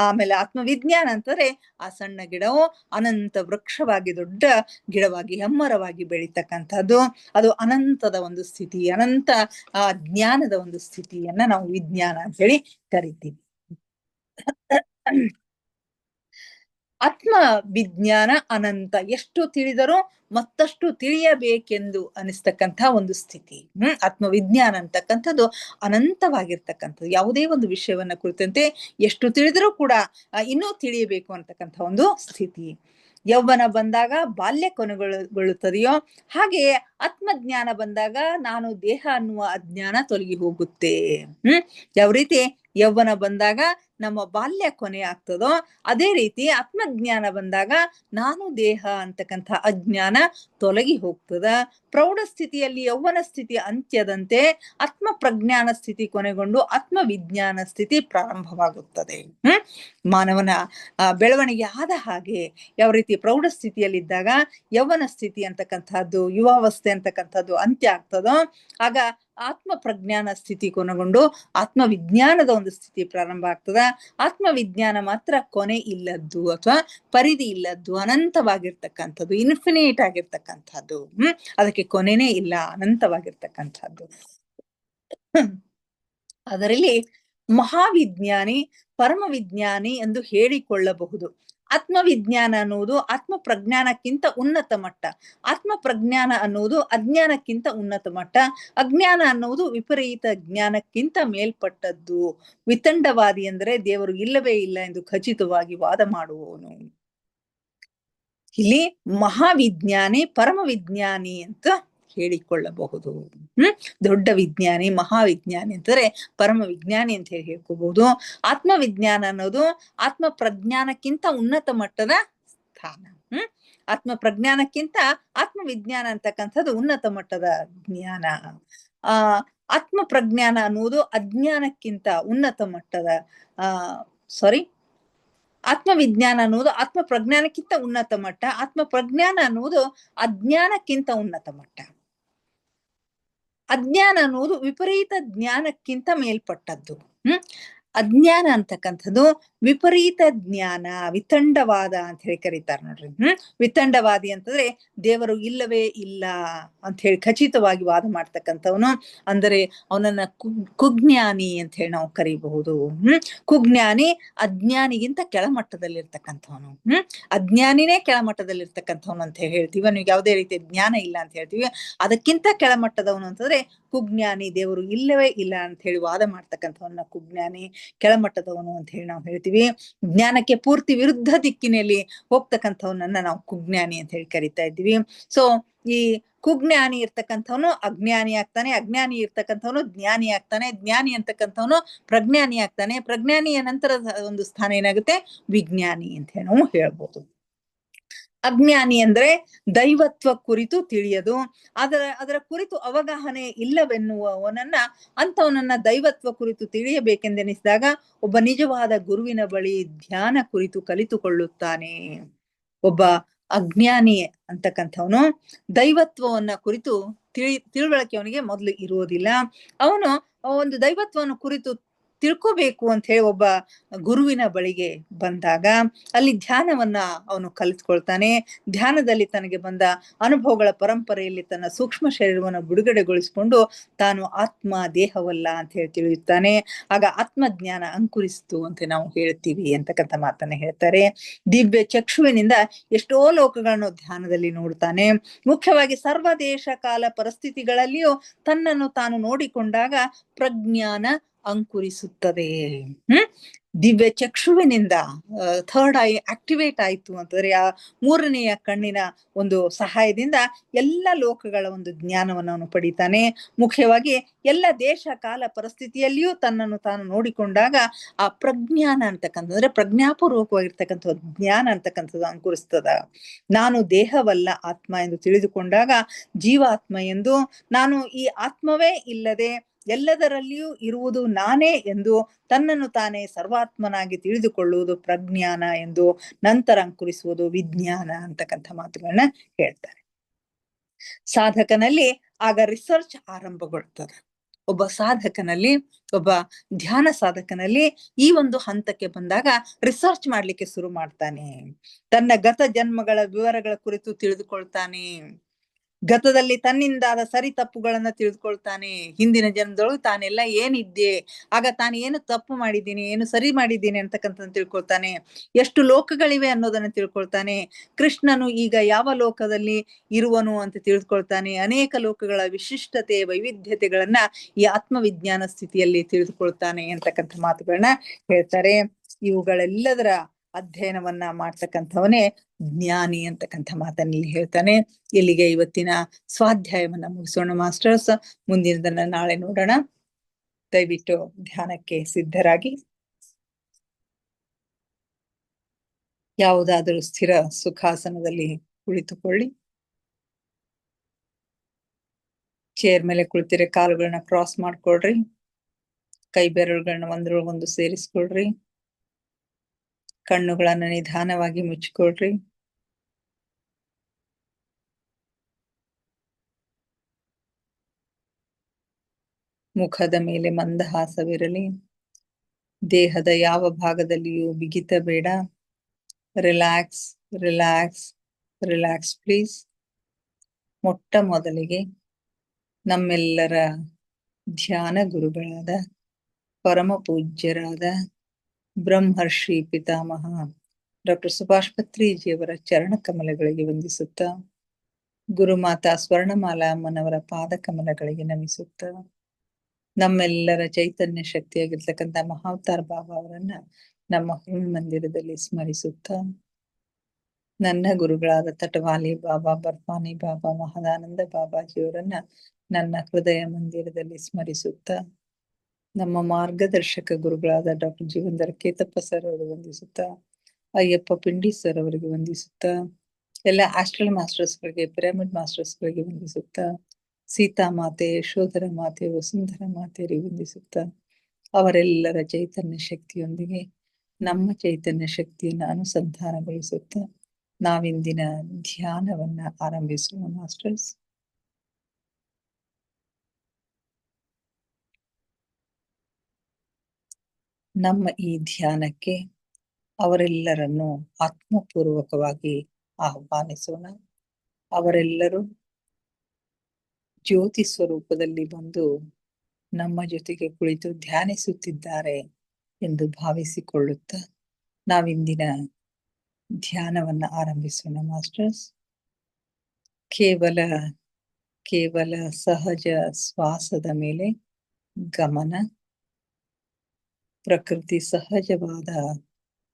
ಆಮೇಲೆ ಆತ್ಮವಿಜ್ಞಾನ ಅಂತಂದ್ರೆ ಆ ಸಣ್ಣ ಗಿಡವು ಅನಂತ ವೃಕ್ಷವಾಗಿ ದೊಡ್ಡ ಗಿಡವಾಗಿ ಹೆಮ್ಮರವಾಗಿ ಬೆಳೀತಕ್ಕಂಥದ್ದು. ಅದು ಅನಂತದ ಒಂದು ಸ್ಥಿತಿ, ಅನಂತ ಜ್ಞಾನದ ಒಂದು ಸ್ಥಿತಿಯನ್ನ ನಾವು ವಿಜ್ಞಾನ ಅಂತ ಹೇಳಿ ಕರಿತೀವಿ. ಆತ್ಮ ವಿಜ್ಞಾನ ಅನಂತ, ಎಷ್ಟು ತಿಳಿದರೂ ಮತ್ತಷ್ಟು ತಿಳಿಯಬೇಕೆಂದು ಅನಿಸ್ತಕ್ಕಂಥ ಒಂದು ಸ್ಥಿತಿ. ಆತ್ಮವಿಜ್ಞಾನ ಅಂತಕ್ಕಂಥದ್ದು ಅನಂತವಾಗಿರ್ತಕ್ಕಂಥದ್ದು. ಯಾವುದೇ ಒಂದು ವಿಷಯವನ್ನ ಕುರಿತಂತೆ ಎಷ್ಟು ತಿಳಿದರೂ ಕೂಡ ಇನ್ನೂ ತಿಳಿಯಬೇಕು ಅಂತಕ್ಕಂಥ ಒಂದು ಸ್ಥಿತಿ. ಯೌವನ ಬಂದಾಗ ಬಾಲ್ಯ ಕೊನೆಗೊಳ್ಳುತ್ತದೆಯೋ ಹಾಗೆಯೇ ಆತ್ಮಜ್ಞಾನ ಬಂದಾಗ ನಾನು ದೇಹ ಅನ್ನುವ ಅಜ್ಞಾನ ತೊಲಗಿ ಹೋಗುತ್ತೆ. ಯಾವ ರೀತಿ ಯೌವನ ಬಂದಾಗ ನಮ್ಮ ಬಾಲ್ಯ ಕೊನೆ ಆಗ್ತದೋ ಅದೇ ರೀತಿ ಆತ್ಮಜ್ಞಾನ ಬಂದಾಗ ನಾನು ದೇಹ ಅಂತಕ್ಕಂಥ ಅಜ್ಞಾನ ತೊಲಗಿ ಹೋಗ್ತದ. ಪ್ರೌಢ ಸ್ಥಿತಿಯಲ್ಲಿ ಯೌವನ ಸ್ಥಿತಿ ಅಂತ್ಯದಂತೆ ಆತ್ಮ ಪ್ರಜ್ಞಾನ ಸ್ಥಿತಿ ಕೊನೆಗೊಂಡು ಆತ್ಮವಿಜ್ಞಾನ ಸ್ಥಿತಿ ಪ್ರಾರಂಭವಾಗುತ್ತದೆ. ಮಾನವನ ಬೆಳವಣಿಗೆ ಆದ ಹಾಗೆ ಯಾವ ರೀತಿ ಪ್ರೌಢ ಸ್ಥಿತಿಯಲ್ಲಿದ್ದಾಗ ಯೌವನ ಸ್ಥಿತಿ ಅಂತಕ್ಕಂಥದ್ದು, ಯುವಾವಸ್ಥೆ ಅಂತಕ್ಕಂಥದ್ದು ಅಂತ್ಯ ಆಗ್ತದೋ ಆಗ ಆತ್ಮ ಪ್ರಜ್ಞಾನ ಸ್ಥಿತಿ ಕೊನೆಗೊಂಡು ಆತ್ಮವಿಜ್ಞಾನದ ಒಂದು ಸ್ಥಿತಿ ಪ್ರಾರಂಭ ಆಗ್ತದ. ಆತ್ಮವಿಜ್ಞಾನ ಮಾತ್ರ ಕೊನೆ ಇಲ್ಲದ್ದು ಅಥವಾ ಪರಿಧಿ ಇಲ್ಲದ್ದು, ಅನಂತವಾಗಿರ್ತಕ್ಕಂಥದ್ದು, ಇನ್ಫಿನಿಟ್ ಆಗಿರ್ತಕ್ಕಂಥದ್ದು. ಅದಕ್ಕೆ ಕೊನೆನೇ ಇಲ್ಲ, ಅನಂತವಾಗಿರ್ತಕ್ಕಂಥದ್ದು. ಅದರಲ್ಲಿ ಮಹಾವಿಜ್ಞಾನಿ, ಪರಮ ವಿಜ್ಞಾನಿ ಎಂದು ಹೇಳಿಕೊಳ್ಳಬಹುದು. ಆತ್ಮವಿಜ್ಞಾನ ಅನ್ನುವುದು ಆತ್ಮ ಪ್ರಜ್ಞಾನಕ್ಕಿಂತ ಉನ್ನತ ಮಟ್ಟ, ಆತ್ಮ ಪ್ರಜ್ಞಾನ ಅನ್ನುವುದು ಅಜ್ಞಾನಕ್ಕಿಂತ ಉನ್ನತ ಮಟ್ಟ, ಅಜ್ಞಾನ ಅನ್ನುವುದು ವಿಪರೀತ ಜ್ಞಾನಕ್ಕಿಂತ ಮೇಲ್ಪಟ್ಟದ್ದು. ವಿತಂಡವಾದಿ ಅಂದರೆ ದೇವರು ಇಲ್ಲವೇ ಇಲ್ಲ ಎಂದು ಖಚಿತವಾಗಿ ವಾದ ಮಾಡುವವನು. ಇಲ್ಲಿ ಮಹಾವಿಜ್ಞಾನಿ, ಪರಮ ವಿಜ್ಞಾನಿ ಅಂತ ಹೇಳಿಕೊಳ್ಳಬಹುದು. ದೊಡ್ಡ ವಿಜ್ಞಾನಿ, ಮಹಾವಿಜ್ಞಾನಿ ಅಂತಂದ್ರೆ ಪರಮ ವಿಜ್ಞಾನಿ ಅಂತ ಹೇಳಿ ಹೇಳ್ಕೋಬಹುದು. ಆತ್ಮವಿಜ್ಞಾನ ಅನ್ನೋದು ಆತ್ಮ ಪ್ರಜ್ಞಾನಕ್ಕಿಂತ ಉನ್ನತ ಮಟ್ಟದ ಸ್ಥಾನ. ಆತ್ಮ ಪ್ರಜ್ಞಾನಕ್ಕಿಂತ ಆತ್ಮವಿಜ್ಞಾನ ಅಂತಕ್ಕಂಥದ್ದು ಉನ್ನತ ಮಟ್ಟದ ಜ್ಞಾನ. ಆತ್ಮ ಪ್ರಜ್ಞಾನ ಅನ್ನುವುದು ಅಜ್ಞಾನಕ್ಕಿಂತ ಉನ್ನತ ಮಟ್ಟದ ಆತ್ಮವಿಜ್ಞಾನ ಅನ್ನುವುದು ಆತ್ಮ ಪ್ರಜ್ಞಾನಕ್ಕಿಂತ ಉನ್ನತ ಮಟ್ಟ, ಆತ್ಮ ಪ್ರಜ್ಞಾನ ಅನ್ನುವುದು ಅಜ್ಞಾನಕ್ಕಿಂತ ಉನ್ನತ ಮಟ್ಟ. ಅಜ್ಞಾನ ಅನ್ನುವುದು ವಿಪರೀತ ಜ್ಞಾನಕ್ಕಿಂತ ಮೇಲ್ಪಟ್ಟದ್ದು. ಅಜ್ಞಾನ ಅಂತಕ್ಕಂಥದ್ದು ವಿಪರೀತ ಜ್ಞಾನ, ವಿತಂಡವಾದ ಅಂತ ಹೇಳಿ ಕರೀತಾರೆ ನೋಡ್ರಿ. ವಿತಂಡವಾದಿ ಅಂತಂದ್ರೆ ದೇವರು ಇಲ್ಲವೇ ಇಲ್ಲ ಅಂತ ಹೇಳಿ ಖಚಿತವಾಗಿ ವಾದ ಮಾಡ್ತಕ್ಕಂಥವನು, ಅಂದರೆ ಅವನನ್ನ ಕುಜ್ಞಾನಿ ಅಂತ ಹೇಳಿ ನಾವು ಕರೀಬಹುದು. ಕುಜ್ಞಾನಿ ಅಜ್ಞಾನಿಗಿಂತ ಕೆಳಮಟ್ಟದಲ್ಲಿರ್ತಕ್ಕಂಥವನು. ಅಜ್ಞಾನಿನೇ ಕೆಳಮಟ್ಟದಲ್ಲಿರ್ತಕ್ಕಂಥವನು ಅಂತ ಹೇಳಿ ಹೇಳ್ತೀವಿ. ಅವನಿಗೆ ಯಾವುದೇ ರೀತಿಯ ಜ್ಞಾನ ಇಲ್ಲ ಅಂತ ಹೇಳ್ತೀವಿ. ಅದಕ್ಕಿಂತ ಕೆಳಮಟ್ಟದವನು ಅಂತಂದ್ರೆ ಕುಜ್ಞಾನಿ, ದೇವರು ಇಲ್ಲವೇ ಇಲ್ಲ ಅಂತ ಹೇಳಿ ವಾದ ಮಾಡ್ತಕ್ಕಂಥವನ್ನ ಕುಜ್ಞಾನಿ, ಕೆಳಮಟ್ಟದವನು ಅಂತ ಹೇಳಿ ನಾವು ಹೇಳ್ತೀವಿ. ಜ್ಞಾನಕ್ಕೆ ಪೂರ್ತಿ ವಿರುದ್ಧ ದಿಕ್ಕಿನಲ್ಲಿ ಹೋಗ್ತಕ್ಕಂಥವನನ್ನ ನಾವು ಕುಜ್ಞಾನಿ ಅಂತ ಹೇಳಿ ಕರಿತಾ ಇದ್ದೀವಿ. ಸೊ ಈ ಕುಜ್ಞಾನಿ ಇರ್ತಕ್ಕಂಥವನು ಅಜ್ಞಾನಿ ಆಗ್ತಾನೆ, ಅಜ್ಞಾನಿ ಇರ್ತಕ್ಕಂಥವನು ಜ್ಞಾನಿ ಆಗ್ತಾನೆ, ಜ್ಞಾನಿ ಅಂತಕ್ಕಂಥವನು ಪ್ರಜ್ಞಾನಿ ಆಗ್ತಾನೆ, ಪ್ರಜ್ಞಾನಿಯ ನಂತರ ಒಂದು ಸ್ಥಾನ ಏನಾಗುತ್ತೆ, ವಿಜ್ಞಾನಿ ಅಂತ ಹೇಳಿ ನಾವು ಹೇಳ್ಬೋದು. ಅಜ್ಞಾನಿ ಅಂದ್ರೆ ದೈವತ್ವ ಕುರಿತು ತಿಳಿಯದು, ಅದರ ಕುರಿತು ಅವಗಾಹನೆ ಇಲ್ಲವೆನ್ನುವವನನ್ನ, ಅಂತವನನ್ನ ದೈವತ್ವ ಕುರಿತು ತಿಳಿಯಬೇಕೆಂದೆನಿಸಿದಾಗ ಒಬ್ಬ ನಿಜವಾದ ಗುರುವಿನ ಬಳಿ ಧ್ಯಾನ ಕುರಿತು ಕಲಿತುಕೊಳ್ಳುತ್ತಾನೆ. ಒಬ್ಬ ಅಜ್ಞಾನಿ ಅಂತಕ್ಕಂಥವನು ದೈವತ್ವವನ್ನ ಕುರಿತು ತಿಳುವಳಿಕೆ ಅವನಿಗೆ ಮೊದಲು ಇರುವುದಿಲ್ಲ. ಅವನು ಒಂದು ದೈವತ್ವವನ್ನು ಕುರಿತು ತಿಳ್ಕೋಬೇಕು ಅಂತ ಹೇಳಿ ಒಬ್ಬ ಗುರುವಿನ ಬಳಿಗೆ ಬಂದಾಗ ಅಲ್ಲಿ ಧ್ಯಾನವನ್ನ ಅವನು ಕಲಿತ್ಕೊಳ್ತಾನೆ. ಧ್ಯಾನದಲ್ಲಿ ತನಗೆ ಬಂದ ಅನುಭವಗಳ ಪರಂಪರೆಯಲ್ಲಿ ತನ್ನ ಸೂಕ್ಷ್ಮ ಶರೀರವನ್ನು ಬಿಡುಗಡೆಗೊಳಿಸಿಕೊಂಡು ತಾನು ಆತ್ಮ ದೇಹವಲ್ಲ ಅಂತ ಹೇಳಿ ತಿಳಿಯುತ್ತಾನೆ. ಆಗ ಆತ್ಮಜ್ಞಾನ ಅಂಕುರಿಸಿತು ಅಂತ ನಾವು ಹೇಳ್ತೀವಿ ಅಂತಕ್ಕಂಥ ಮಾತನ್ನ ಹೇಳ್ತಾರೆ. ದಿವ್ಯ ಚಕ್ಷುವಿನಿಂದ ಎಷ್ಟೋ ಲೋಕಗಳನ್ನು ಧ್ಯಾನದಲ್ಲಿ ನೋಡ್ತಾನೆ. ಮುಖ್ಯವಾಗಿ ಸರ್ವ ದೇಶ ಕಾಲ ಪರಿಸ್ಥಿತಿಗಳಲ್ಲಿಯೂ ತನ್ನನ್ನು ತಾನು ನೋಡಿಕೊಂಡಾಗ ಪ್ರಜ್ಞಾನ ಅಂಕುರಿಸುತ್ತದೆ. ದಿವ್ಯ ಚಕ್ಷುವಿನಿಂದ ಥರ್ಡ್ ಐ ಆಕ್ಟಿವೇಟ್ ಆಯ್ತು ಅಂತಂದ್ರೆ ಆ ಮೂರನೆಯ ಕಣ್ಣಿನ ಒಂದು ಸಹಾಯದಿಂದ ಎಲ್ಲ ಲೋಕಗಳ ಒಂದು ಜ್ಞಾನವನ್ನು ಅವನು ಪಡಿತಾನೆ. ಮುಖ್ಯವಾಗಿ ಎಲ್ಲ ದೇಶ ಕಾಲ ಪರಿಸ್ಥಿತಿಯಲ್ಲಿಯೂ ತನ್ನನ್ನು ತಾನು ನೋಡಿಕೊಂಡಾಗ ಆ ಪ್ರಜ್ಞಾನ ಅಂತಕ್ಕಂಥದ್ರೆ ಪ್ರಜ್ಞಾಪೂರ್ವಕವಾಗಿರ್ತಕ್ಕಂಥ ಜ್ಞಾನ ಅಂತಕ್ಕಂಥದ್ದು ಅಂಕುರಿಸ್ತದ. ನಾನು ದೇಹವಲ್ಲ ಆತ್ಮ ಎಂದು ತಿಳಿದುಕೊಂಡಾಗ ಜೀವಾತ್ಮ ಎಂದು, ನಾನು ಈ ಆತ್ಮವೇ ಇಲ್ಲದೆ ಎಲ್ಲದರಲ್ಲಿಯೂ ಇರುವುದು ನಾನೇ ಎಂದು ತನ್ನನ್ನು ತಾನೇ ಸರ್ವಾತ್ಮನಾಗಿ ತಿಳಿದುಕೊಳ್ಳುವುದು ಪ್ರಜ್ಞಾನ ಎಂದು, ನಂತರ ಅಂಕುರಿಸುವುದು ವಿಜ್ಞಾನ ಅಂತಕ್ಕಂಥ ಮಾತುಗಳನ್ನ ಹೇಳ್ತಾರೆ. ಸಾಧಕನಲ್ಲಿ ಆಗ ರಿಸರ್ಚ್ ಆರಂಭಗೊಳ್ತದೆ. ಒಬ್ಬ ಸಾಧಕನಲ್ಲಿ, ಒಬ್ಬ ಧ್ಯಾನ ಸಾಧಕನಲ್ಲಿ ಈ ಒಂದು ಹಂತಕ್ಕೆ ಬಂದಾಗ ರಿಸರ್ಚ್ ಮಾಡ್ಲಿಕ್ಕೆ ಶುರು ಮಾಡ್ತಾನೆ. ತನ್ನ ಗತ ಜನ್ಮಗಳ ವಿವರಗಳ ಕುರಿತು ತಿಳಿದುಕೊಳ್ತಾನೆ. ಗತದಲ್ಲಿ ತನ್ನಿಂದಾದ ಸರಿ ತಪ್ಪುಗಳನ್ನ ತಿಳಿದುಕೊಳ್ತಾನೆ. ಹಿಂದಿನ ಜನ್ಮದೊಳಗೆ ತಾನೆಲ್ಲ ಏನಿದ್ದೆ, ಆಗ ತಾನು ಏನು ತಪ್ಪು ಮಾಡಿದ್ದೀನಿ, ಏನು ಸರಿ ಮಾಡಿದ್ದೀನಿ ಅಂತಕ್ಕಂಥದ್ದು ತಿಳ್ಕೊಳ್ತಾನೆ. ಎಷ್ಟು ಲೋಕಗಳಿವೆ ಅನ್ನೋದನ್ನ ತಿಳ್ಕೊಳ್ತಾನೆ. ಕೃಷ್ಣನು ಈಗ ಯಾವ ಲೋಕದಲ್ಲಿ ಇರುವನು ಅಂತ ತಿಳಿದುಕೊಳ್ತಾನೆ. ಅನೇಕ ಲೋಕಗಳ ವಿಶಿಷ್ಟತೆ ವೈವಿಧ್ಯತೆಗಳನ್ನ ಈ ಆತ್ಮವಿಜ್ಞಾನ ಸ್ಥಿತಿಯಲ್ಲಿ ತಿಳಿದುಕೊಳ್ತಾನೆ ಅಂತಕ್ಕಂಥ ಮಾತುಗಳನ್ನ ಹೇಳ್ತಾರೆ. ಇವುಗಳೆಲ್ಲದರ ಅಧ್ಯಯನವನ್ನ ಮಾಡ್ತಕ್ಕಂಥವನೇ ಜ್ಞಾನಿ ಅಂತಕ್ಕಂಥ ಮಾತನ್ನಲ್ಲಿ ಹೇಳ್ತಾನೆ. ಇಲ್ಲಿಗೆ ಇವತ್ತಿನ ಸ್ವಾಧ್ಯಾಯವನ್ನ ಮುಗಿಸೋಣ ಮಾಸ್ಟರ್ಸ್. ಮುಂದಿನದನ್ನ ನಾಳೆ ನೋಡೋಣ. ದಯವಿಟ್ಟು ಧ್ಯಾನಕ್ಕೆ ಸಿದ್ಧರಾಗಿ ಯಾವುದಾದರೂ ಸ್ಥಿರ ಸುಖಾಸನದಲ್ಲಿ ಕುಳಿತುಕೊಳ್ಳಿ. ಚೇರ್ ಮೇಲೆ ಕುಳಿತಿರೆ ಕಾಲುಗಳನ್ನ ಕ್ರಾಸ್ ಮಾಡ್ಕೊಳ್ರಿ. ಕೈ ಬೆರಳುಗಳನ್ನ ಒಂದ್ರೊಳಗೊಂದು ಸೇರಿಸ್ಕೊಳ್ರಿ. ಕಣ್ಣುಗಳನ್ನ ನಿಧಾನವಾಗಿ ಮುಚ್ಕೊಳ್ರಿ. ಮುಖದ ಮೇಲೆ ಮಂದಹಾಸವಿರಲಿ. ದೇಹದ ಯಾವ ಭಾಗದಲ್ಲಿಯೂ ಬಿಗಿತ ಬೇಡ. Relax relax relax please. ಮೊಟ್ಟ ಮೊದಲಿಗೆ ನಮ್ಮೆಲ್ಲರ ಧ್ಯಾನ ಗುರುಗಳಾದ ಪರಮ ಪೂಜ್ಯರಾದ ಬ್ರಹ್ಮರ್ಷಿ ಪಿತಾಮಹ ಡಾಕ್ಟರ್ ಸುಭಾಷ್ ಪತ್ರಿಜಿಯವರ ಚರಣ ಕಮಲಗಳಿಗೆ ವಂದಿಸುತ್ತಾ, ಗುರುಮಾತಾ ಸ್ವರ್ಣಮಾಲಾ ಅಮ್ಮನವರ ಪಾದ ಕಮಲಗಳಿಗೆ ನಮಿಸುತ್ತಾ, ನಮ್ಮೆಲ್ಲರ ಚೈತನ್ಯ ಶಕ್ತಿಯಾಗಿರ್ತಕ್ಕಂಥ ಮಹಾವತಾರ್ ಬಾಬಾ ಅವರನ್ನ ನಮ್ಮ ಮಂದಿರದಲ್ಲಿ ಸ್ಮರಿಸುತ್ತಾ, ನನ್ನ ಗುರುಗಳಾದ ತಟವಾಲಿ ಬಾಬಾ, ಬರ್ಫಾನಿ ಬಾಬಾ, ಮಹದಾನಂದ ಬಾಬಾಜಿಯವರನ್ನ ನನ್ನ ಹೃದಯ ಮಂದಿರದಲ್ಲಿ ಸ್ಮರಿಸುತ್ತಾ, ನಮ್ಮ ಮಾರ್ಗದರ್ಶಕ ಗುರುಗಳಾದ ಡಾಕ್ಟರ್ ಜೀವಂದರ್ ಕೇತಪ್ಪ ಸರ್ ಅವರಿಗೆ ವಂದಿಸುತ್ತಾ, ಅಯ್ಯಪ್ಪ ಪಿಂಡಿ ಸರ್ ಅವರಿಗೆ ವಂದಿಸುತ್ತಾ, ಎಲ್ಲ ಆಸ್ಟ್ರಲ್ ಮಾಸ್ಟರ್ಸ್ಗಳಿಗೆ, ಪಿರಮಿಡ್ ಮಾಸ್ಟರ್ಸ್ಗಳಿಗೆ ವಂದಿಸುತ್ತಾ, ಸೀತಾ ಮಾತೆ, ಯಶೋಧರ ಮಾತೆ, ವಸುಂಧರ ಮಾತೆಯರಿಗೆ ವಂದಿಸುತ್ತಾ, ಅವರೆಲ್ಲರ ಚೈತನ್ಯ ಶಕ್ತಿಯೊಂದಿಗೆ ನಮ್ಮ ಚೈತನ್ಯ ಶಕ್ತಿಯನ್ನು ಅನುಸಂಧಾನಗೊಳಿಸುತ್ತಾ ನಾವಿಂದಿನ ಧ್ಯಾನವನ್ನ ಆರಂಭಿಸೋಣ ಮಾಸ್ಟರ್ಸ್. ನಮ್ಮ ಈ ಧ್ಯಾನಕ್ಕೆ ಅವರೆಲ್ಲರನ್ನು ಆತ್ಮಪೂರ್ವಕವಾಗಿ ಆಹ್ವಾನಿಸೋಣ. ಅವರೆಲ್ಲರೂ ಜ್ಯೋತಿ ಸ್ವರೂಪದಲ್ಲಿ ಬಂದು ನಮ್ಮ ಜೊತೆಗೆ ಕುಳಿತು ಧ್ಯಾನಿಸುತ್ತಿದ್ದಾರೆ ಎಂದು ಭಾವಿಸಿಕೊಳ್ಳುತ್ತಾ ನಾವಿಂದಿನ ಧ್ಯಾನವನ್ನ ಆರಂಭಿಸೋಣ ಮಾಸ್ಟರ್ಸ್. ಕೇವಲ ಸಹಜ ಶ್ವಾಸದ ಮೇಲೆ ಗಮನ, ಪ್ರಕೃತಿ ಸಹಜವಾದ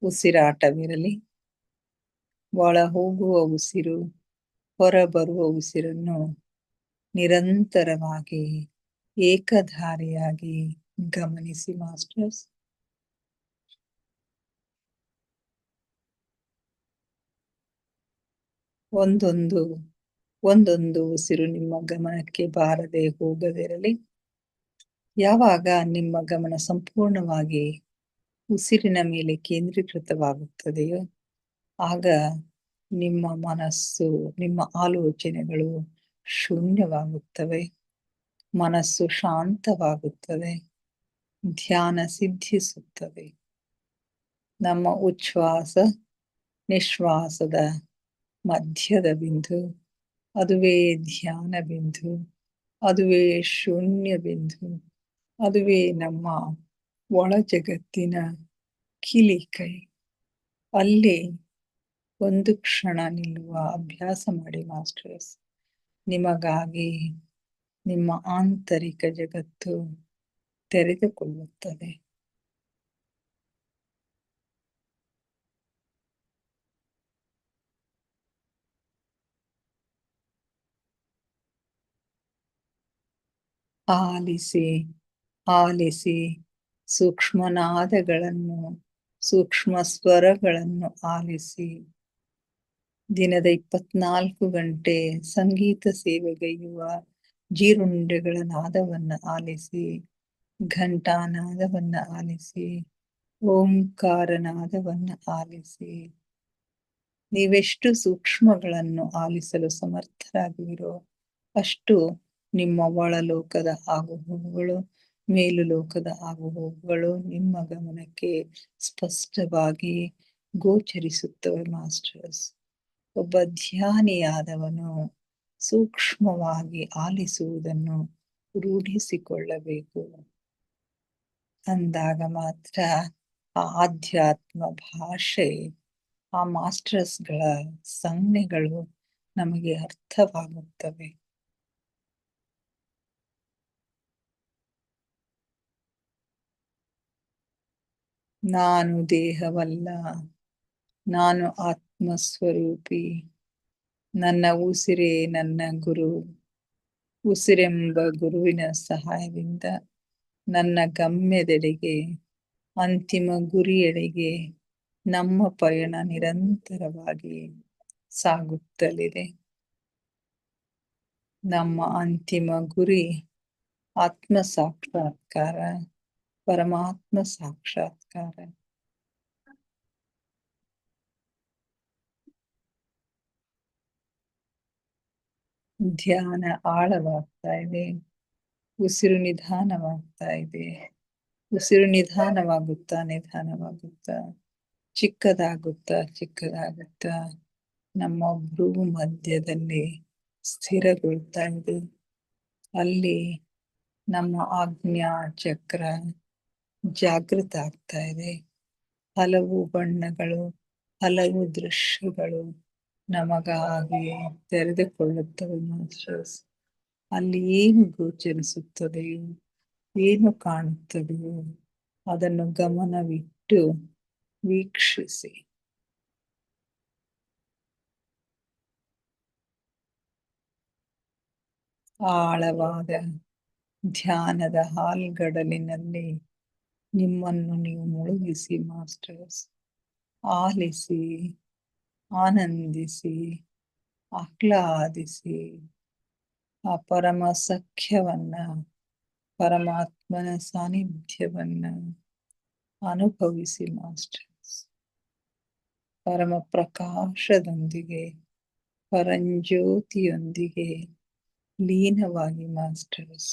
ಉಸಿರಾಟವಿರಲಿ. ಒಳ ಹೋಗುವ ಉಸಿರು, ಹೊರ ಬರುವ ಉಸಿರನ್ನು ನಿರಂತರವಾಗಿ ಏಕಧಾರಿಯಾಗಿ ಗಮನಿಸಿ ಮಾಸ್ಟರ್ಸ್. ಒಂದೊಂದು ಉಸಿರು ನಿಮ್ಮ ಗಮನಕ್ಕೆ ಬಾರದೆ ಹೋಗದಿರಲಿ. ಯಾವಾಗ ನಿಮ್ಮ ಗಮನ ಸಂಪೂರ್ಣವಾಗಿ ಉಸಿರಿನ ಮೇಲೆ ಕೇಂದ್ರೀಕೃತವಾಗುತ್ತದೆಯೋ ಆಗ ನಿಮ್ಮ ಮನಸ್ಸು, ನಿಮ್ಮ ಆಲೋಚನೆಗಳು ಶೂನ್ಯವಾಗುತ್ತವೆ. ಮನಸ್ಸು ಶಾಂತವಾಗುತ್ತದೆ. ಧ್ಯಾನ ಸಿದ್ಧಿಸುತ್ತದೆ. ನಮ್ಮ ಉಚ್ಛ್ವಾಸ ನಿಶ್ವಾಸದ ಮಧ್ಯದ ಬಿಂದು, ಅದುವೇ ಧ್ಯಾನ ಬಿಂದು, ಅದುವೇ ಶೂನ್ಯ ಬಿಂದು, ಅದುವೇ ನಮ್ಮ ಒಳ ಜಗತ್ತಿನ ಕಿಲಿಕೈ. ಅಲ್ಲಿ ಒಂದು ಕ್ಷಣ ನಿಲ್ಲುವ ಅಭ್ಯಾಸ ಮಾಡಿ ಮಾಸ್ಟರ್ಸ್. ನಿಮಗಾಗಿ ನಿಮ್ಮ ಆಂತರಿಕ ಜಗತ್ತು ತೆರೆದುಕೊಳ್ಳುತ್ತದೆ. ಆಲಿಸಿ ಆಲಿಸಿ ಸೂಕ್ಷ್ಮನಾದಗಳನ್ನು, ಸೂಕ್ಷ್ಮ ಸ್ವರಗಳನ್ನು ಆಲಿಸಿ. ದಿನದ 24 ಗಂಟೆ ಸಂಗೀತ ಸೇವೆಗೈಯುವ ಜೀರುಂಡೆಗಳ ನಾದವನ್ನ ಆಲಿಸಿ, ಘಂಟಾನಾದವನ್ನ ಆಲಿಸಿ, ಓಂಕಾರ ನಾದವನ್ನ ಆಲಿಸಿ. ನೀವೆಷ್ಟು ಸೂಕ್ಷ್ಮಗಳನ್ನು ಆಲಿಸಲು ಸಮರ್ಥರಾಗುವಿರೋ ಅಷ್ಟು ನಿಮ್ಮ ಒಳಲೋಕದ ಆಗುಹೋಗುಗಳು, ಮೇಲು ಲೋಕದ ಆಗುಹೋಗುಗಳು ನಿಮ್ಮ ಗಮನಕ್ಕೆ ಸ್ಪಷ್ಟವಾಗಿ ಗೋಚರಿಸುತ್ತವೆ ಮಾಸ್ಟರ್ಸ್. ಒಬ್ಬ ಧ್ಯಾನಿಯಾದವನು ಸೂಕ್ಷ್ಮವಾಗಿ ಆಲಿಸುವುದನ್ನು ರೂಢಿಸಿಕೊಳ್ಳಬೇಕು. ಅಂದಾಗ ಮಾತ್ರ ಆ ಆಧ್ಯಾತ್ಮ ಭಾಷೆ, ಆ ಮಾಸ್ಟರ್ಸ್ಗಳ ಸಂಜ್ಞೆಗಳು ನಮಗೆ ಅರ್ಥವಾಗುತ್ತವೆ. ನಾನು ದೇಹವಲ್ಲ, ನಾನು ಆತ್ಮಸ್ವರೂಪಿ. ನನ್ನ ಉಸಿರೇ ನನ್ನ ಗುರು. ಉಸಿರೆಂಬ ಗುರುವಿನ ಸಹಾಯದಿಂದ ನನ್ನ ಗಮ್ಯದೆಡೆಗೆ, ಅಂತಿಮ ಗುರಿಯೆಡೆಗೆ ನಮ್ಮ ಪಯಣ ನಿರಂತರವಾಗಿ ಸಾಗುತ್ತಲಿದೆ. ನಮ್ಮ ಅಂತಿಮ ಗುರಿ ಆತ್ಮ ಸಾಕ್ಷಾತ್ಕಾರ, ಪರಮಾತ್ಮ ಸಾಕ್ಷಾತ್ಕಾರ. ಧ್ಯಾನ ಆಳವಾಗ್ತಾ ಇದೆ, ಉಸಿರು ನಿಧಾನವಾಗ್ತಾ ಇದೆ. ಉಸಿರು ನಿಧಾನವಾಗುತ್ತಾ ನಿಧಾನವಾಗುತ್ತಾ ಚಿಕ್ಕದಾಗುತ್ತಾ ನಮ್ಮ ಭ್ರೂ ಮಧ್ಯದಲ್ಲಿ ಸ್ಥಿರಗೊಳ್ತಾ ಇದೆ. ಅಲ್ಲಿ ನಮ್ಮ ಆಜ್ಞಾ ಚಕ್ರ ಜಾಗೃತ ಆಗ್ತಾ ಇದೆ. ಹಲವು ಬಣ್ಣಗಳು, ಹಲವು ದೃಶ್ಯಗಳು ನಮಗಾಗಿ ತೆರೆದುಕೊಳ್ಳುತ್ತವೆ ಮಾಸ್ಟರ್ಸ್. ಅಲ್ಲಿ ಏನು ಗೋಚರಿಸುತ್ತದೆಯೋ, ಏನು ಕಾಣುತ್ತದೆಯೋ ಅದನ್ನು ಗಮನವಿಟ್ಟು ವೀಕ್ಷಿಸಿ. ಆಳವಾದ ಧ್ಯಾನದ ಹಾಲ್ಗಡಲಿನಲ್ಲಿ ನಿಮ್ಮನ್ನು ನೀವು ಮುಳುಗಿಸಿ ಮಾಸ್ಟರ್ಸ್. ಆಲಿಸಿ, ಆನಂದಿಸಿ, ಆಹ್ಲಾದಿಸಿ. ಆ ಪರಮ ಸಖ್ಯವನ್ನ, ಪರಮಾತ್ಮನ ಸಾನ್ನಿಧ್ಯವನ್ನ ಅನುಭವಿಸಿ ಮಾಸ್ಟರ್ಸ್. ಪರಮ ಪ್ರಕಾಶದೊಂದಿಗೆ, ಪರಂಜ್ಯೋತಿಯೊಂದಿಗೆ ಲೀನವಾಗಿ ಮಾಸ್ಟರ್ಸ್.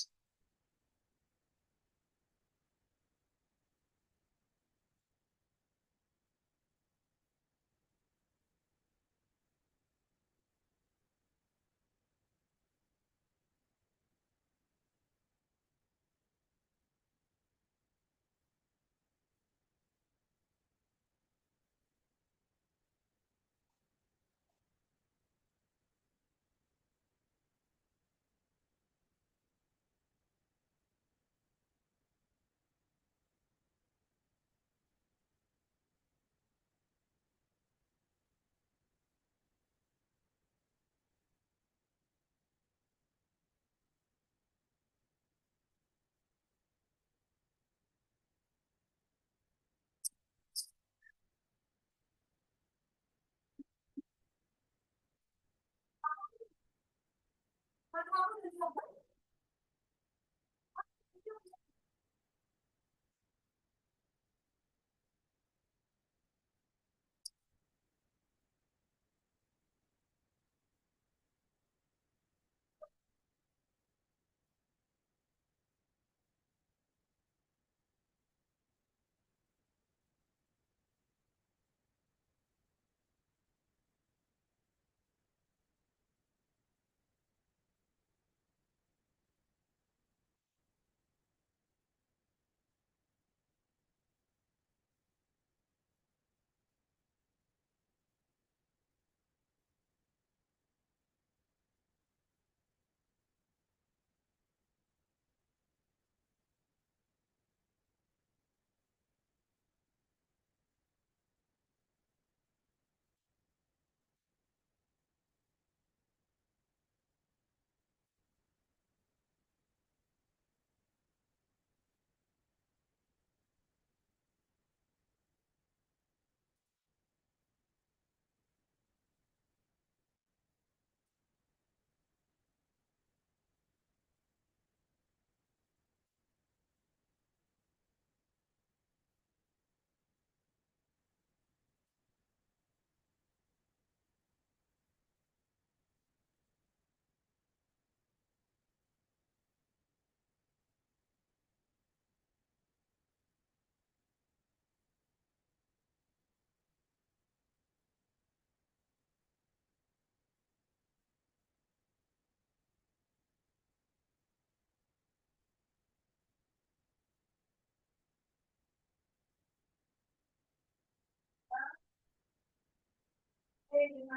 ಹ್ಮ್.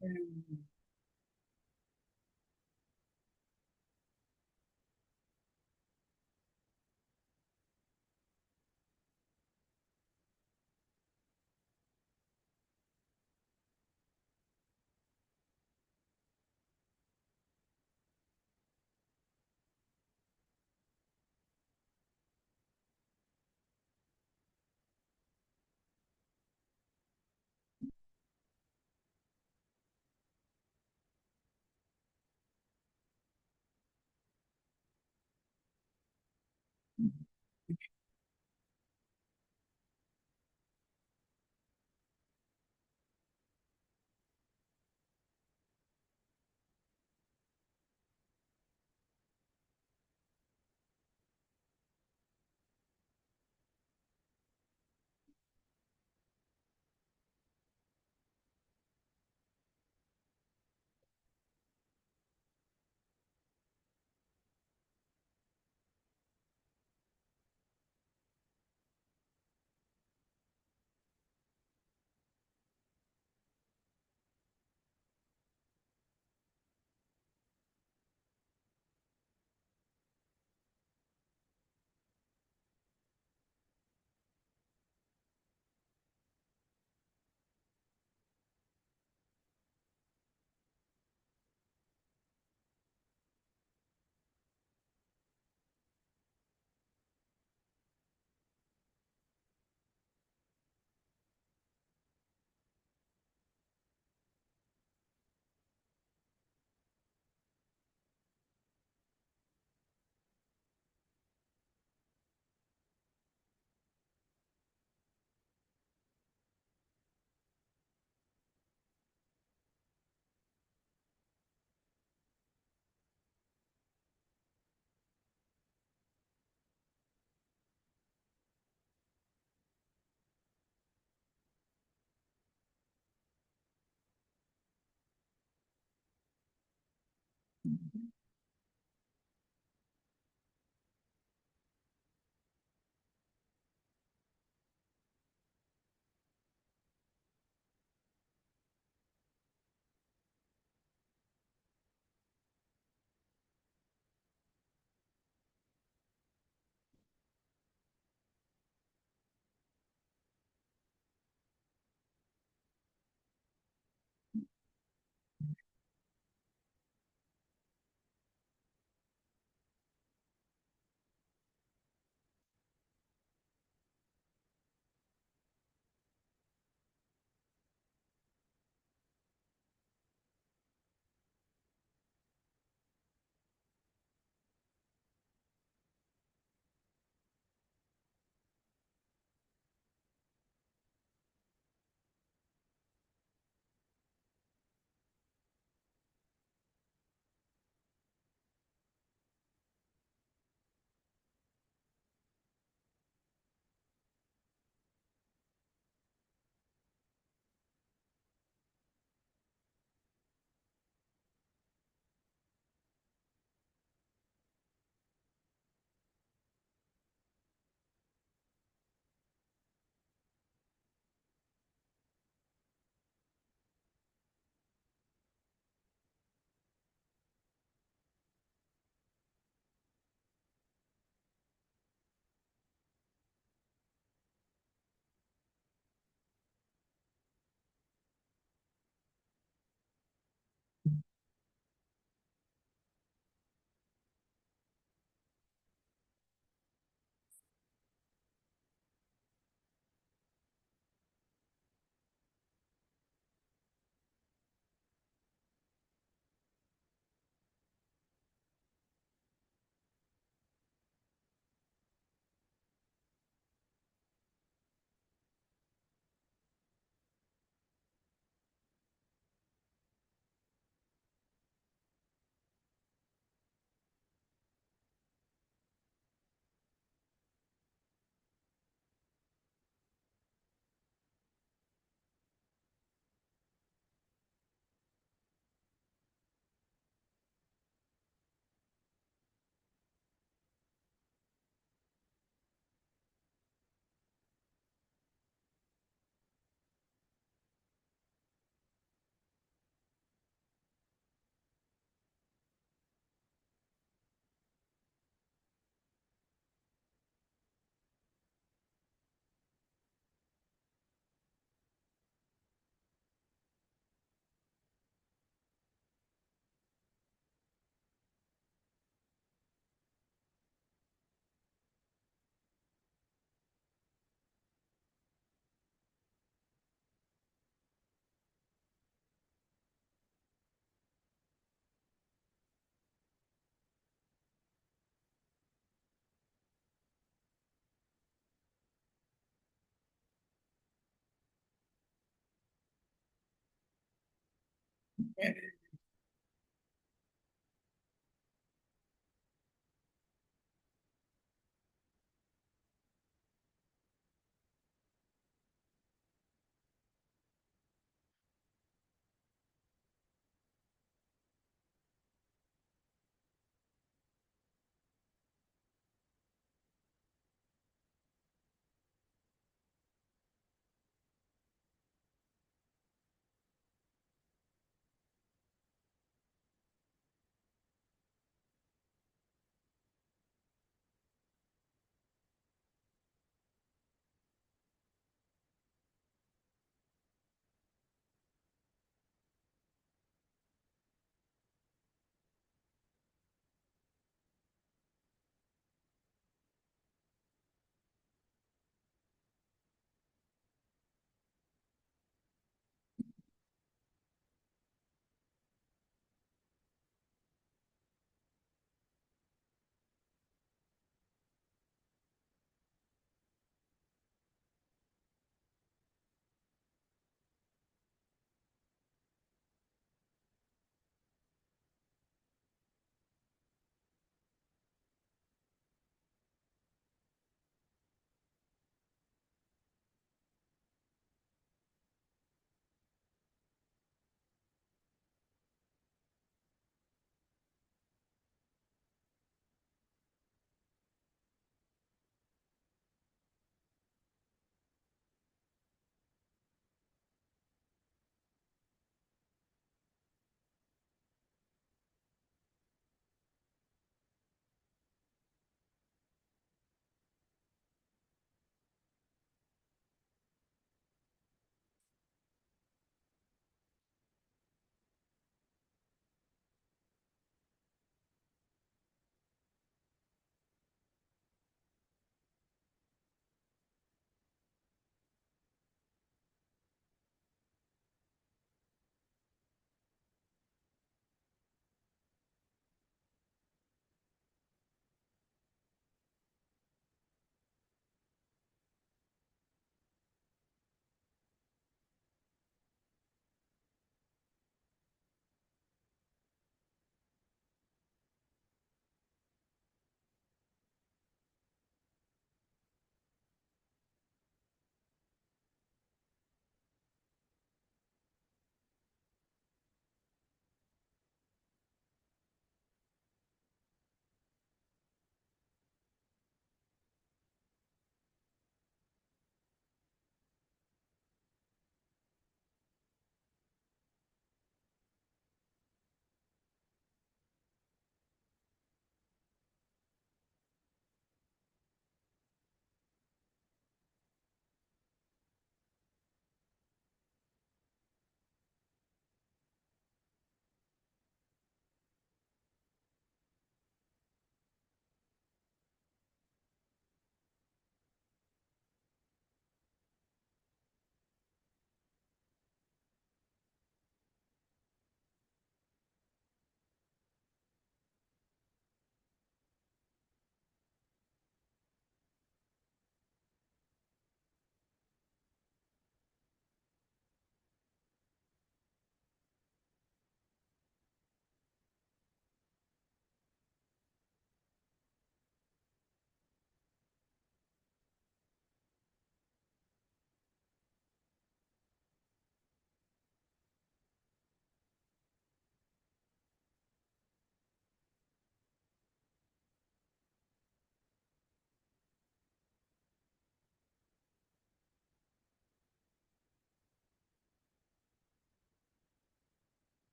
ಹ್ಮ್.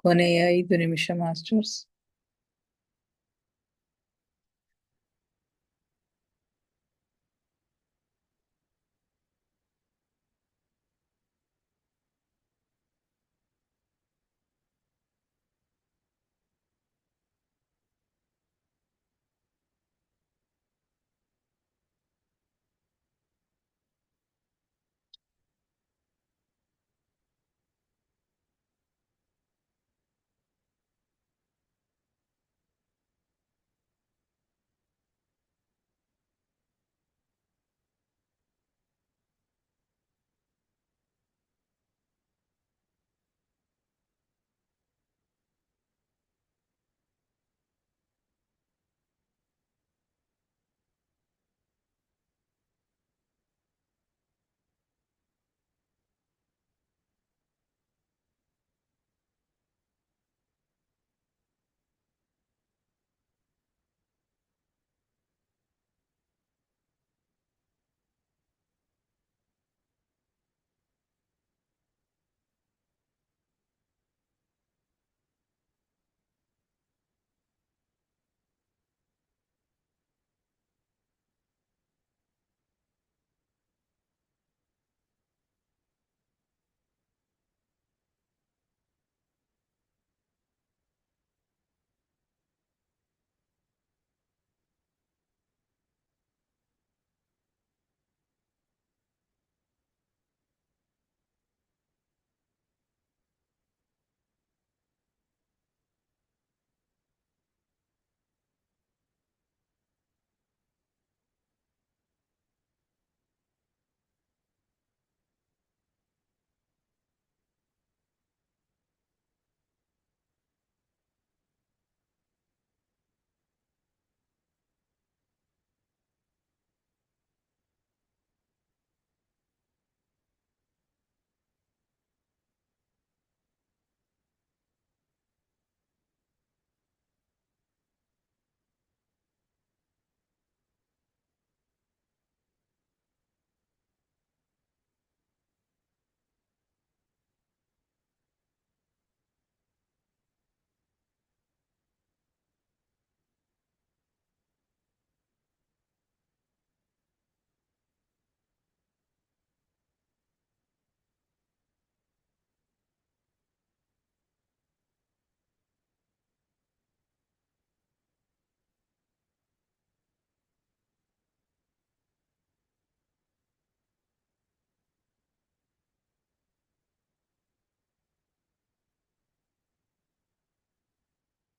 ಕೊನೆಯ 5 ನಿಮಿಷ ಮಾಸ್ಟರ್ಸ್.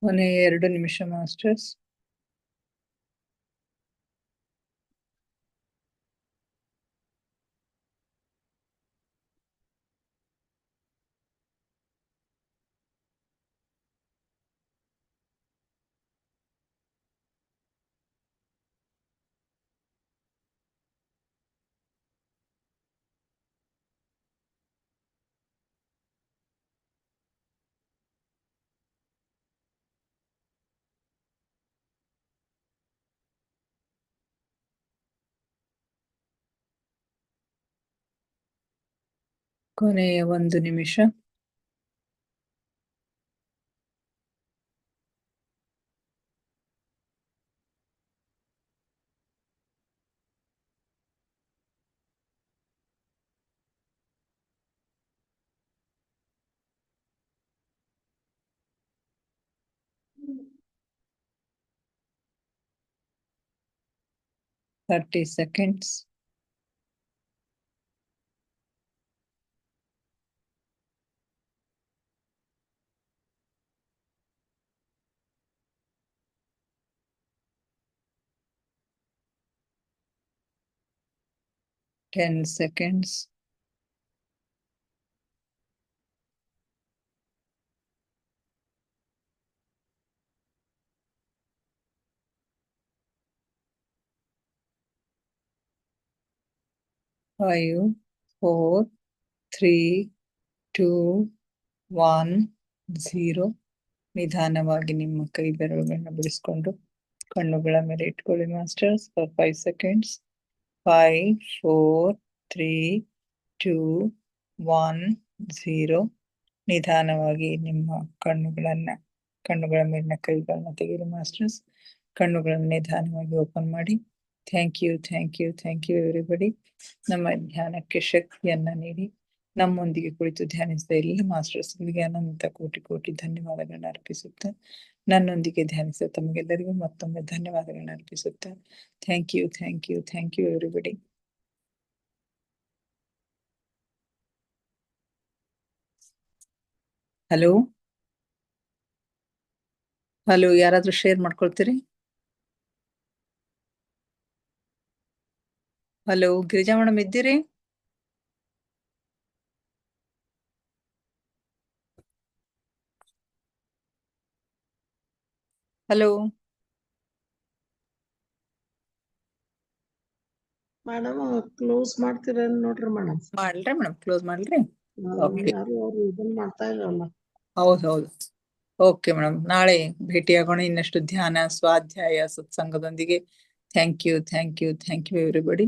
ಕೊನೆಯ 2 ನಿಮಿಷ ಮಾಸ್ಟರ್ಸ್. ಕೊನೆಯ 1 ನಿಮಿಷ. Thirty seconds. Ten seconds. Five, 4, 3, 2, 1, 0. ನಿಧಾನವಾಗಿ ನಿಮ್ಮ ಕೈ ಬೆರಳುಗಳನ್ನ ಬಿಡಿಸ್ಕೊಂಡು ಕಣ್ಣುಗಳ ಮೇಲೆ ಇಟ್ಕೊಳ್ಳಿ ಮಾಸ್ಟರ್ಸ್ ಫಾರ್ 5 seconds. 5, 4, 3, 2, 1, 0. ನಿಧಾನವಾಗಿ ನಿಮ್ಮ ಕಣ್ಣುಗಳ ಮೇಲಿನ ಕೈಗಳನ್ನ ತೆಗೀರಿ ಮಾಸ್ಟರ್ಸ್. ಕಣ್ಣುಗಳನ್ನು ನಿಧಾನವಾಗಿ ಓಪನ್ ಮಾಡಿ. Thank you everybody. ನಮ್ಮ ಧ್ಯಾನಕ್ಕೆ ಶಕ್ತಿಯನ್ನ ನೀಡಿ ನಮ್ಮೊಂದಿಗೆ ಕುಳಿತು ಧ್ಯಾನಿಸಿದ ಎಲ್ಲ ಮಾಸ್ಟರ್ಸ್ಗಳಿಗೆ ಅನಂತ ಕೋಟಿ ಧನ್ಯವಾದಗಳನ್ನ ಅರ್ಪಿಸುತ್ತೆ. ನನ್ನೊಂದಿಗೆ ಧ್ಯಾನಿಸಿದ ತಮಗೆಲ್ಲರಿಗೂ ಮತ್ತೊಮ್ಮೆ ಧನ್ಯವಾದಗಳನ್ನ ಅರ್ಪಿಸುತ್ತೆ. Thank you everybody. ಹಲೋ, ಯಾರಾದ್ರೂ ಶೇರ್ ಮಾಡ್ಕೊಳ್ತೀರಿ? ಹಲೋ, ಗಿರಿಜಾ ಮೇಡಮ್ ಇದ್ದೀರಿ? ಹಲೋ ಮೇಡಮ್, ಕ್ಲೋಸ್ ಮಾಡ್ತೀರ ನೋಡ್ರಿ ಮೇಡಮ್. ಮಾಡ್ರಿ ಮೇಡಮ್, ಕ್ಲೋಸ್ ಮಾಡ್ರಿ. ಯಾರು ಅವ್ರು ಇದನ್ನ ಮಾಡ್ತಾ ಇರಲ್ಲ. ಹೌದು. ಓಕೆ ಮೇಡಮ್, ನಾಳೆ ಭೇಟಿಯಾಗೋಣ ಇನ್ನಷ್ಟು ಧ್ಯಾನ, ಸ್ವಾಧ್ಯಾಯ, ಸತ್ಸಂಗದೊಂದಿಗೆ. Thank you everybody.